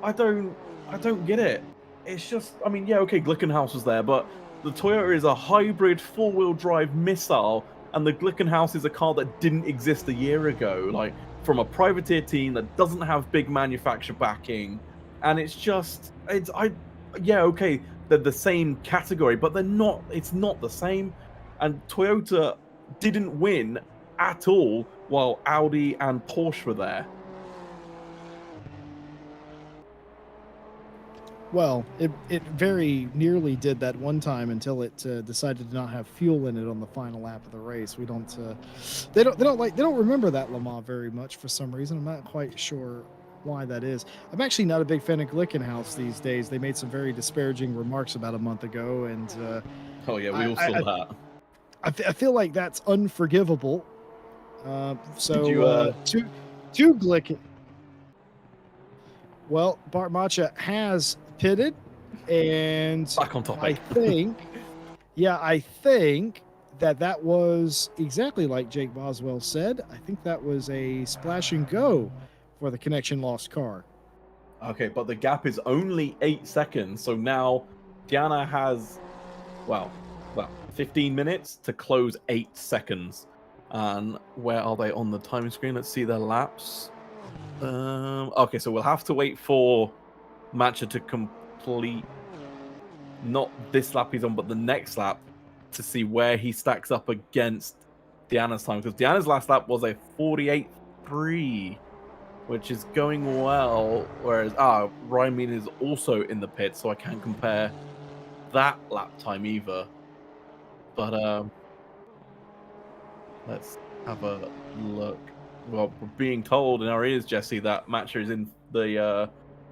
I don't get it. It's just I mean, yeah, okay, Glickenhaus was there, but the Toyota is a hybrid four-wheel drive missile, and the Glickenhaus is a car that didn't exist a year ago, like from a privateer team that doesn't have big manufacturer backing. And it's just it's I yeah, okay, they're the same category, but they're not it's not the same. And Toyota didn't win at all while Audi and Porsche were there. Well, it very nearly did that one time until it decided to not have fuel in it on the final lap of the race. We don't they don't remember that Le Mans very much for some reason. I'm not quite sure why that is. I'm actually not a big fan of Glickenhaus these days. They made some very disparaging remarks about a month ago, and Oh yeah, we I, all I saw I that. I feel like that's unforgivable. Did So you to Glicken, well, Bart Macha has pitted, and back on I topic? think, yeah, I think that that was exactly like Jake Boswell said. I think that was a splash and go for the connection lost car. Okay, but the gap is only 8 seconds. So now Diana has well, 15 minutes to close 8 seconds. And where are they on the time screen? Let's see their laps. Okay, so we'll have to wait for Matcha to complete not this lap he's on, but the next lap to see where he stacks up against Diana's time. Because Diana's last lap was a 48.3, which is going well. Whereas Ryan Mean is also in the pit, so I can't compare that lap time either. But let's have a look. Well, we're being told in our ears, Jesse, that Matcher is in the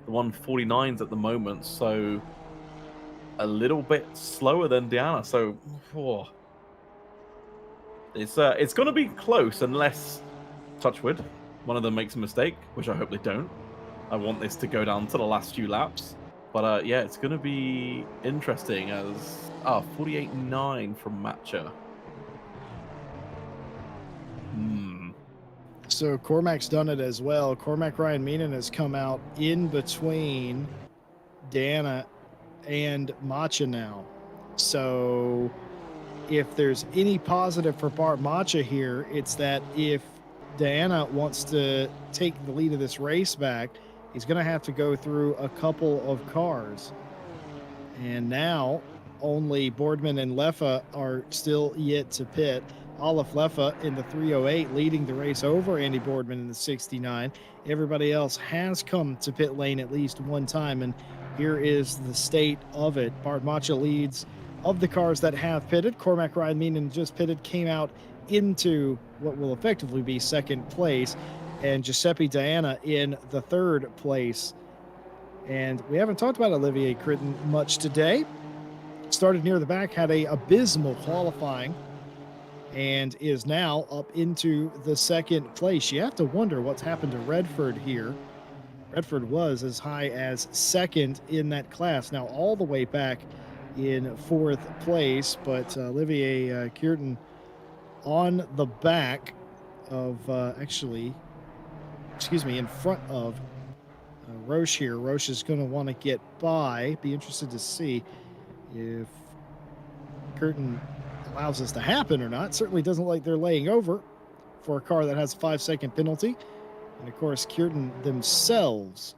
149s at the moment, so a little bit slower than Diana. So oh, it's going to be close unless Touchwood one of them makes a mistake, which I hope they don't. I want this to go down to the last few laps. But yeah, it's going to be interesting as 48.9 from Matcher. Hmm. So Cormac's done it as well. Cormac Ryan Meenan has come out in between Dana and Macha now. So if there's any positive for Bart Macha here, it's that if Diana wants to take the lead of this race back, he's going to have to go through a couple of cars. And now only Boardman and Leffa are still yet to pit. Olaf Leffa in the 308 leading the race over Andy Boardman in the 69. Everybody else has come to pit lane at least one time, and here is the state of it. Bart Macha leads of the cars that have pitted. Cormac Ryan Meenan just pitted, came out into what will effectively be second place, and Giuseppe Diana in the third place. And we haven't talked about Olivier Critton much today. Started near the back, had a abysmal qualifying, and is now up into the second place. You have to wonder what's happened to Redford here. Redford was as high as second in that class, now all the way back in fourth place. But Olivier Kierton on the back of, in front of Roche here. Roche is going to want to get by. Be interested to see if Curtin allows this to happen or not. Certainly doesn't like they're laying over for a car that has a 5-second penalty. And of course, Kürten themselves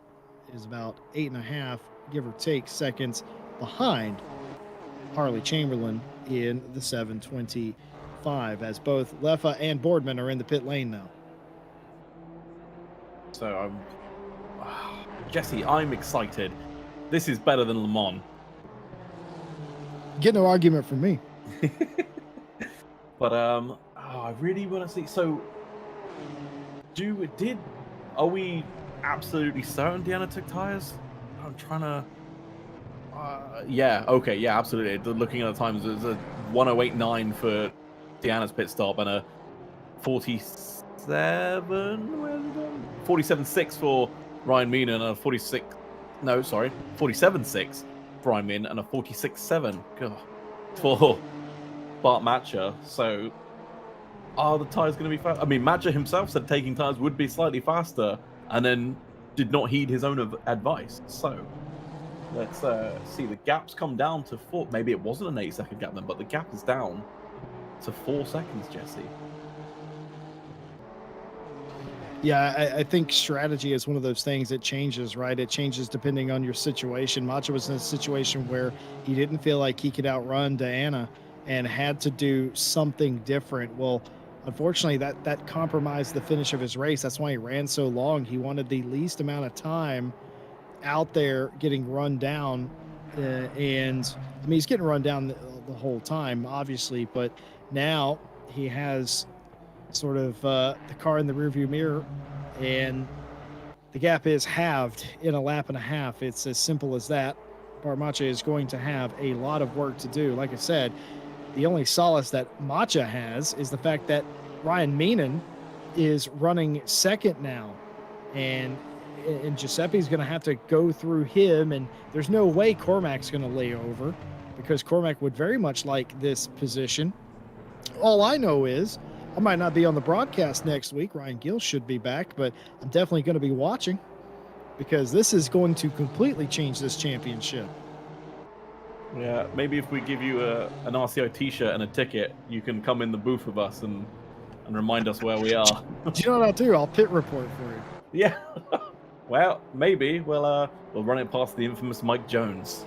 is about 8.5, give or take, seconds behind Harley Chamberlain in the 725, as both Leffa and Boardman are in the pit lane now. So Jesse, I'm excited. This is better than Le Mans. Get no argument from me. But I really want to see. So, are we absolutely certain Deanna took tires? I'm trying to. Yeah. Okay. Yeah. Absolutely. Looking at the times, there's a 1:08.9 for Deanna's pit stop and a 47.6 for Ryan Mina and a 47.6 for Ryan Min and a 46.7 for Bart Matcher. So are the tires going to be fast? I mean, Matcher himself said taking tires would be slightly faster and then did not heed his own advice. So let's see. The gap's come down to 4. Maybe it wasn't an 8-second gap then, but the gap is down to 4 seconds, Jesse. Yeah, I think strategy is one of those things that changes, right? It changes depending on your situation. Macho was in a situation where he didn't feel like he could outrun Diana and had to do something different. Well, unfortunately, that compromised the finish of his race. That's why he ran so long. He wanted the least amount of time out there getting run down. And I mean, he's getting run down the whole time, obviously, but now he has sort of the car in the rearview mirror, and the gap is halved in a lap and a half. It's as simple as that. Macha is going to have a lot of work to do. Like I said, the only solace that Macha has is the fact that Ryan Meenan is running second now, and Giuseppe's going to have to go through him, and there's no way Cormac's going to lay over, because Cormac would very much like this position. All I know is I might not be on the broadcast next week. Ryan Gill should be back, but I'm definitely going to be watching, because this is going to completely change this championship. Yeah, maybe if we give you an RCI t-shirt and a ticket, you can come in the booth with us and remind us where we are. Do you know what I'll do? I'll pit report for you. Yeah. Well, maybe we'll run it past the infamous Mike Jones.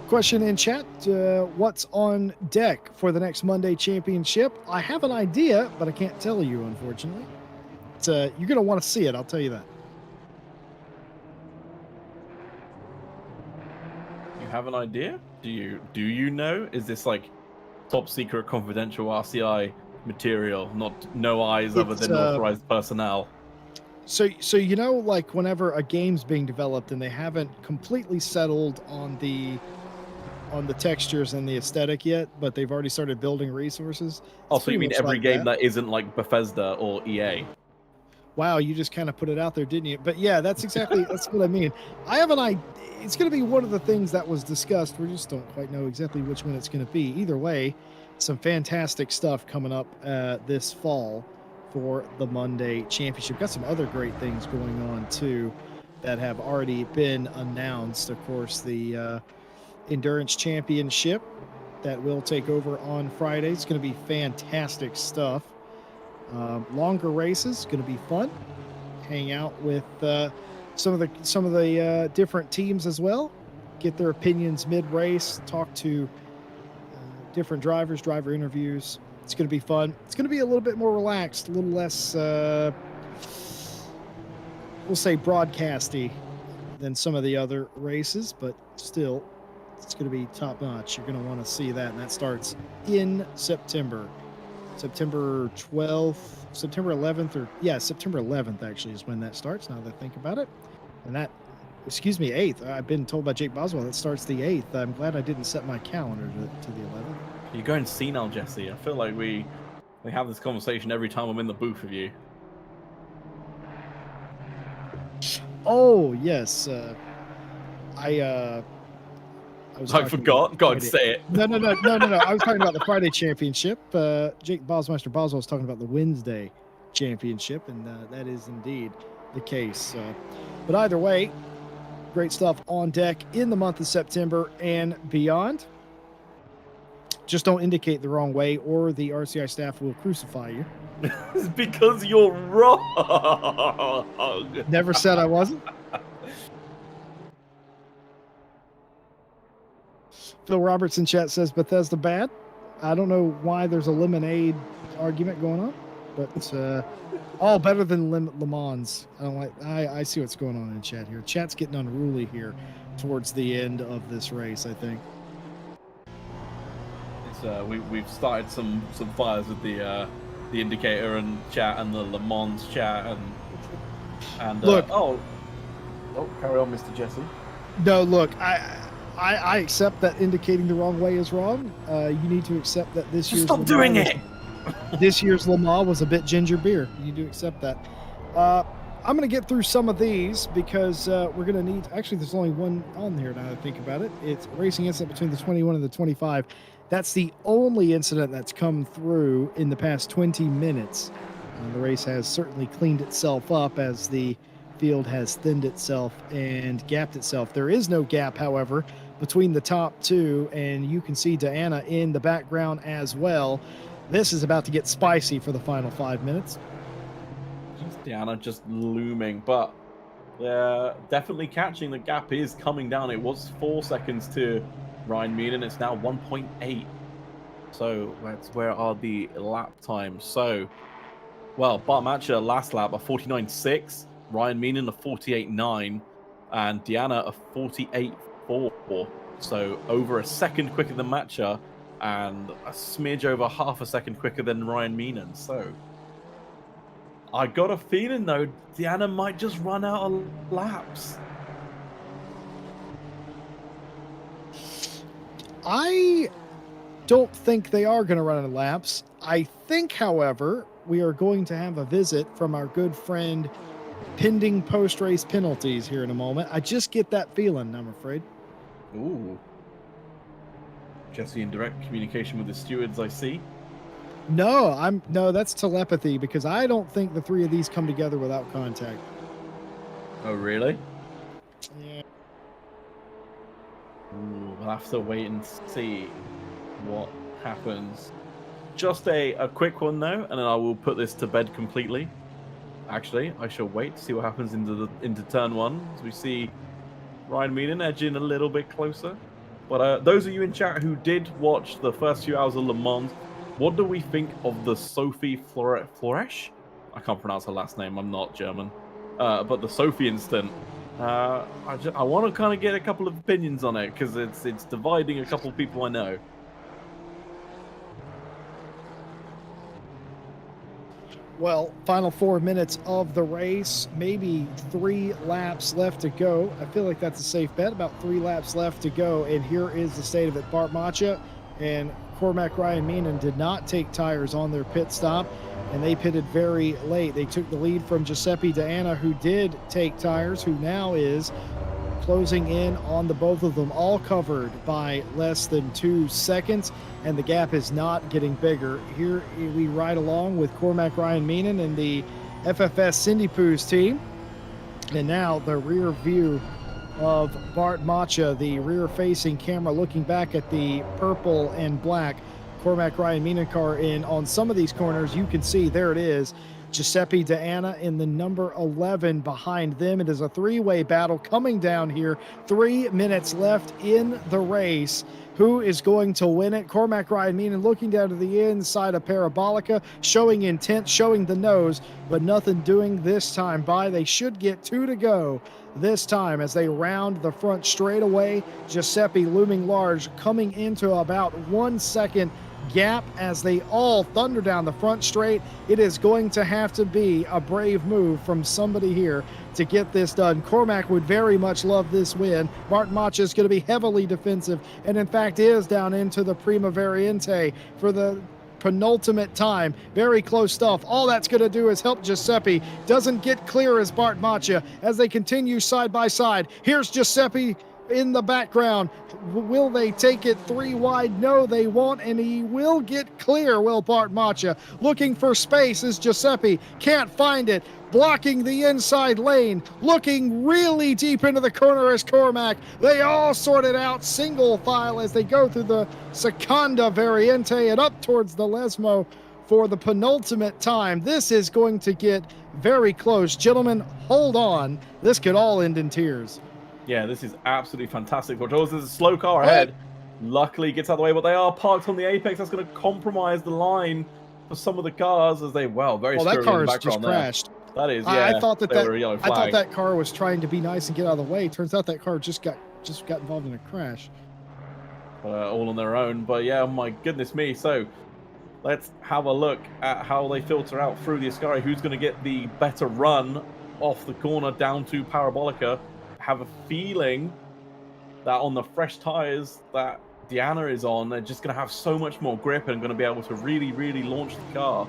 Question in chat, what's on deck for the next Monday championship? I have an idea, but I can't tell you, unfortunately. You're going to want to see it, I'll tell you that. You have an idea? Do you know? Is this like top secret confidential RCI material, no eyes other than authorized personnel? So you know, like whenever a game's being developed and they haven't completely settled on the textures and the aesthetic yet, but they've already started building resources. Oh, so you mean every game that isn't like Bethesda or EA? Wow, you just kind of put it out there, didn't you? But yeah, that's what I mean. I have an idea. It's going to be one of the things that was discussed. We just don't quite know exactly which one it's going to be. Either way, some fantastic stuff coming up this fall for the Monday Championship. Got some other great things going on too that have already been announced. Of course, the Endurance Championship that will take over on Friday. It's going to be fantastic stuff. Longer races, going to be fun. Hang out with some of the different teams as well. Get their opinions mid-race. Talk to different drivers, driver interviews. It's going to be fun. It's going to be a little bit more relaxed, a little less, we'll say, broadcasty than some of the other races, but still, it's going to be top notch. You're going to want to see that, and that starts in September 12th, September 11th, September 11th actually is when that starts, now that I think about it. And that, 8th. I've been told by Jake Boswell that starts the 8th. I'm glad I didn't set my calendar to the 11th. You're going senile, Jesse. I feel like we have this conversation every time I'm in the booth with you. Oh, yes. I forgot. God, say it. No. I was talking about the Friday championship. Jake Bosmeister Boswell was talking about the Wednesday championship, and that is indeed the case. But either way, Great stuff on deck in the month of September and beyond. Just don't indicate the wrong way or the RCI staff will crucify you. It's because you're wrong. Never said I wasn't. Phil Roberts in chat says Bethesda bad. I don't know why there's a lemonade argument going on, but all better than Le Mans. I see what's going on in chat here. Chat's getting unruly here towards the end of this race, I think. We've started some fires with the indicator and chat and the Le Mans chat and look. Oh, carry on, Mr. Jesse. No, look, I accept that indicating the wrong way is wrong. You need to accept that this year's stop doing it. This year's Le Mans was a bit ginger beer. You do accept that. I'm going to get through some of these because we're going to need. Actually, there's only one on here now that I think about it. It's racing incident between the 21 and the 25. That's the only incident that's come through in the past 20 minutes. The race has certainly cleaned itself up as the field has thinned itself and gapped itself. There is no gap, however, between the top two, and you can see Diana in the background as well. This is about to get spicy for the final 5 minutes. Diana just looming, but definitely catching. The gap is coming down. It was 4 seconds to Ryan Meaden. It's now 1.8. So where are the lap times? So, well, Bart Matcher last lap a 49.6, Ryan Meaden a 48.9, and Diana a 48.4. So over a second quicker than Matcher and a smidge over half a second quicker than Ryan Meaden. So I got a feeling, though, Diana might just run out of laps. I don't think they are going to run out of laps. I think, however, we are going to have a visit from our good friend pending post-race penalties here in a moment. I just get that feeling, I'm afraid. Ooh. Jesse in direct communication with the stewards, I see. No, that's telepathy because I don't think the three of these come together without contact. Oh, really? Yeah. Ooh, we'll have to wait and see what happens. Just a quick one, though, and then I will put this to bed completely. Actually, I shall wait to see what happens into turn one, as we see Ryan Meaden edging a little bit closer. But those of you in chat who did watch the first few hours of Le Mans, what do we think of the Sophie Flores? I can't pronounce her last name. I'm not German. But the Sophie incident. I want to kind of get a couple of opinions on it because it's dividing a couple of people I know. Well, final 4 minutes of the race, maybe 3 laps left to go. I feel like that's a safe bet, about 3 laps left to go. And here is the state of it. Bart Matcher and Cormac Ryan Meaden did not take tires on their pit stop, and they pitted very late. They took the lead from Giuseppe Diana, who did take tires, who now is closing in on the both of them, all covered by less than 2 seconds, and the gap is not getting bigger. Here we ride along with Cormac Ryan Meaden and the FFS Cindy Poo's team, and now the rear view of Bart Matcher, the rear-facing camera looking back at the purple and black Cormac Ryan Meaden car. In on some of these corners, you can see there it is, Giuseppe Diana in the number 11 behind them. It is a 3-way battle coming down here. 3 minutes left in the race. Who is going to win it? Cormac Ryan Meaden looking down to the inside of Parabolica, showing intent, showing the nose, but nothing doing this time by. They should get 2 to go this time as they round the front straightaway. Giuseppe looming large, coming into about 1 second gap as they all thunder down the front straight. It is going to have to be a brave move from somebody here to get this done. Cormac would very much love this win. Bart Matcher is going to be heavily defensive, and in fact is down into the Prima Variante for the penultimate time. Very close stuff. All that's going to do is help Giuseppe. Doesn't get clear as Bart Matcher as they continue side by side. Here's Giuseppe in the background. Will they take it 3 wide? No, they won't, and he will get clear, will Bart Macha. Looking for space is Giuseppe, can't find it. Blocking the inside lane, looking really deep into the corner is Cormac. They all sorted out single file as they go through the Seconda Variante and up towards the Lesmo for the penultimate time. This is going to get very close. Gentlemen, hold on. This could all end in tears. Yeah, this is absolutely fantastic. There's a slow car ahead. Luckily gets out of the way, but they are parked on the apex. That's going to compromise the line for some of the cars as they, very that car in the has just there. crashed. That is, yeah. I thought that car was trying to be nice and get out of the way. Turns out that car just got involved in a crash. All on their own, but yeah, my goodness me. So let's have a look at how they filter out through the Ascari. Who's going to get the better run off the corner down to Parabolica? Have a feeling that on the fresh tires that Diana is on, they're just going to have so much more grip and going to be able to really, really launch the car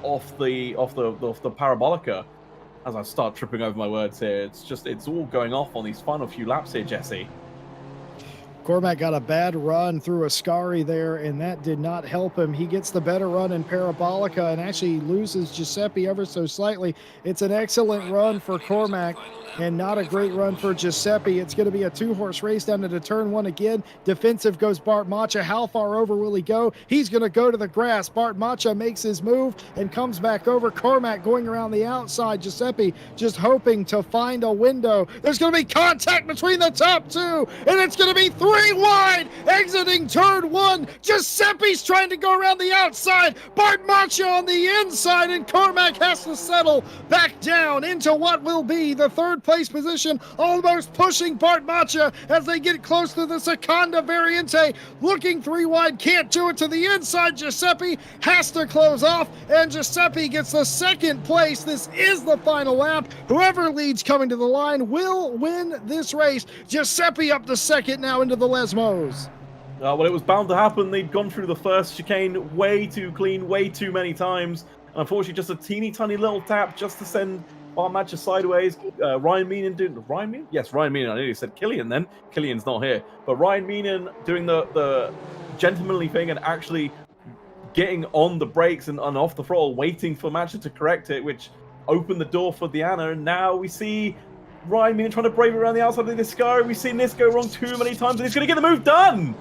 off the Parabolica. As I start tripping over my words here, it's all going off on these final few laps here, Jesse. Cormac got a bad run through Ascari there, and that did not help him. He gets the better run in Parabolica and actually loses Giuseppe ever so slightly. It's an excellent run for Cormac and not a great run for Giuseppe. It's going to be a 2-horse race down into turn 1 again. Defensive goes Bart Macha. How far over will he go? He's going to go to the grass. Bart Macha makes his move and comes back over. Cormac going around the outside. Giuseppe just hoping to find a window. There's going to be contact between the top two, and it's going to be 3 wide, exiting turn 1. Giuseppe's trying to go around the outside. Bart Macha on the inside, and Cormac has to settle back down into what will be the 3rd place position, almost pushing Bart Macha as they get close to the Seconda Variante. Looking 3 wide, can't do it to the inside. Giuseppe has to close off, and Giuseppe gets the 2nd place. This is the final lap. Whoever leads coming to the line will win this race. Giuseppe up to 2nd now into the Lesmos. Well, it was bound to happen. They'd gone through the first chicane way too clean, way too many times. And unfortunately, just a teeny tiny little tap just to send Bart Macha sideways. Ryan Meenan doing... Ryan Meenan? Yes, Ryan Meenan. I nearly said Killian then. Killian's not here. But Ryan Meenan doing the gentlemanly thing and actually getting on the brakes and off the throttle, waiting for Macha to correct it, which opened the door for Diana. And now we see Ryan Meenan trying to brave it around the outside of the Ascari. We've seen this go wrong too many times, and he's going to get the move done!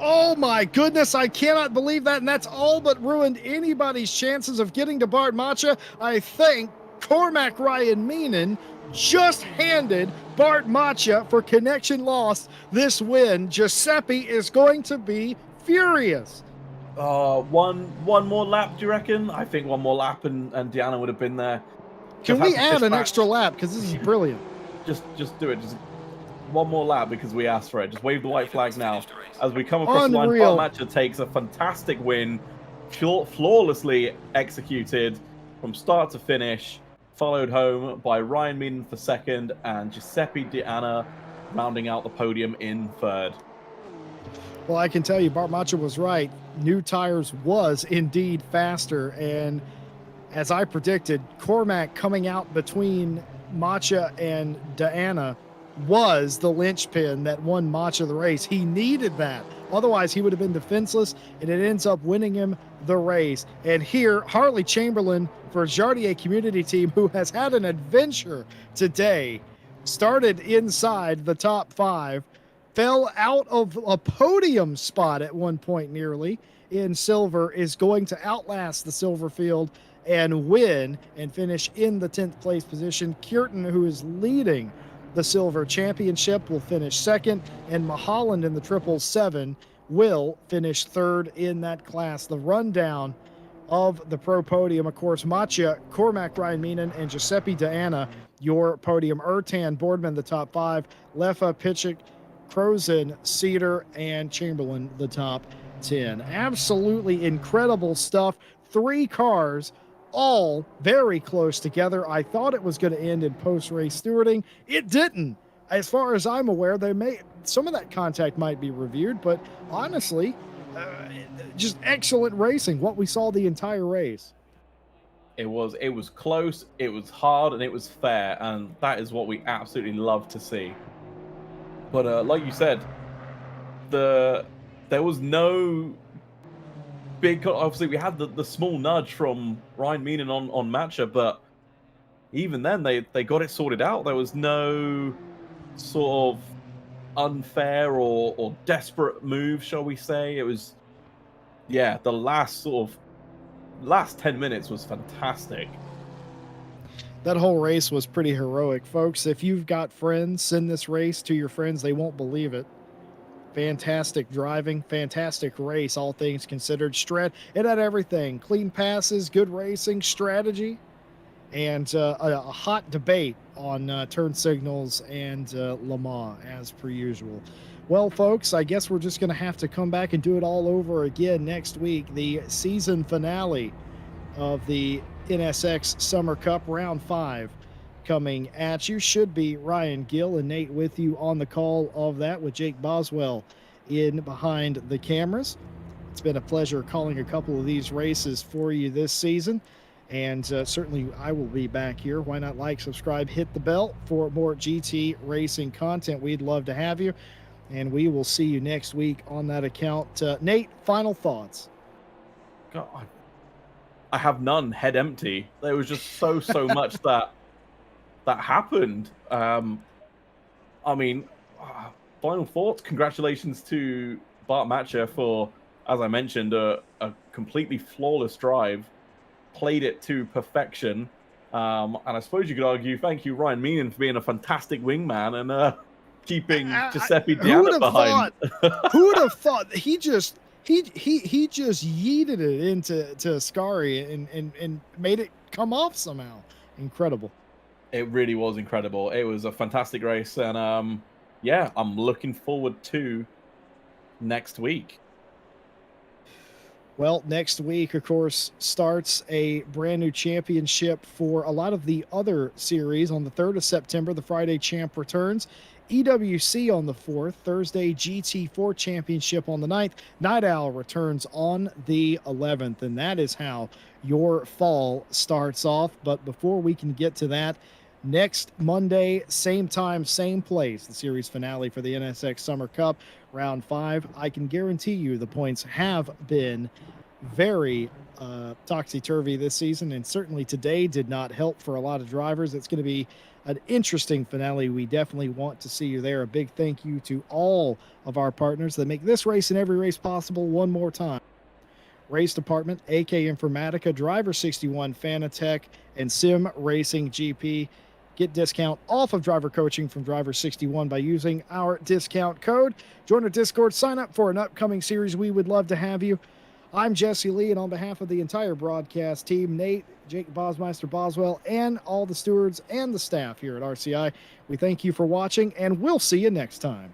Oh my goodness, I cannot believe that, and that's all but ruined anybody's chances of getting to Bart Macha. I think Cormac Ryan Meenan just handed Bart Macha for connection lost this win. Giuseppe is going to be furious. One more lap, do you reckon? I think one more lap and Diana would have been there. Can we add an extra lap? Because this is brilliant. Just do it. Just one more lap because we asked for it. Just wave the white flag now. As we come across the line, Bart Macha takes a fantastic win, flawlessly executed from start to finish, followed home by Ryan Meenan for 2nd and Giuseppe Diana rounding out the podium in 3rd. Well, I can tell you Bart Macha was right. New tires was indeed faster, and as I predicted, Cormac coming out between Macha and Diana was the linchpin that won Macha the race. He needed that. Otherwise, he would have been defenseless, and it ends up winning him the race. And here, Harley Chamberlain for Jardier Community Team, who has had an adventure today, started inside the top 5, fell out of a podium spot at one point nearly in silver, is going to outlast the silver field and win and finish in the 10th place position. Kierton, who is leading the silver championship, will finish 2nd, and Mahaland in the 777 will finish 3rd in that class. The rundown of the pro podium, of course, Macha, Cormac Ryan Meenan, and Giuseppe Diana, your podium. Ertan, Boardman, the top 5, Leffa, Pitchik, Crozen, Cedar, and Chamberlain, the top 10. Absolutely incredible stuff. 3 cars all very close together. I thought it was going to end in post-race stewarding. It didn't. As far as I'm aware, some of that contact might be reviewed, but honestly, just excellent racing, what we saw the entire race. It was close, it was hard, and it was fair, and that is what we absolutely love to see. But like you said, the there was no big. Obviously, we had the small nudge from Ryan Meenan on Matcha, but even then, they got it sorted out. There was no sort of unfair or desperate move, shall we say? It was, yeah, the last 10 minutes was fantastic. That whole race was pretty heroic, folks. If you've got friends, send this race to your friends. They won't believe it. Fantastic driving, fantastic race, all things considered. It had everything: clean passes, good racing, strategy, and a hot debate on turn signals and Le Mans, as per usual. Well, folks, I guess we're just going to have to come back and do it all over again next week. The season finale of the NSX Summer Cup Round 5 coming at you. Should be Ryan Gill and Nate with you on the call of that, with Jake Boswell in behind the cameras. It's been a pleasure calling a couple of these races for you this season. And certainly I will be back here. Why not like, subscribe, hit the bell for more GT racing content? We'd love to have you. And we will see you next week on that account. Nate, final thoughts. God, I have none. Head empty. There was just so much that happened. I mean, final thoughts. Congratulations to Bart Matcher for, as I mentioned, a completely flawless drive. Played it to perfection. And I suppose you could argue, thank you, Ryan Meenan, for being a fantastic wingman and keeping Giuseppe Diana behind. Who would have thought? He just yeeted it into Ascari and made it come off somehow. Incredible. It really was incredible. It was a fantastic race, and yeah, I'm looking forward to next week. Well, next week, of course, starts a brand new championship for a lot of the other series. On the 3rd of September, the Friday Champ returns. EWC on the 4th, Thursday GT4 Championship on the 9th. Night Owl returns on the 11th, and that is how your fall starts off. But before we can get to that, next Monday, same time, same place, the series finale for the NSX Summer Cup, Round 5. I can guarantee you the points have been very topsy-turvy this season, and certainly today did not help for a lot of drivers. It's going to be an interesting finale. We definitely want to see you there. A big thank you to all of our partners that make this race and every race possible. One more time: Race Department, AK Informatica, Driver 61, Fanatec, and Sim Racing GP. Get discount off of driver coaching from Driver 61 by using our discount code. Join our Discord, sign up for an upcoming series. We would love to have you. I'm Jesse Lee, and on behalf of the entire broadcast team, Nate, Jake Bosmeister Boswell, and all the stewards and the staff here at RCI, we thank you for watching, and we'll see you next time.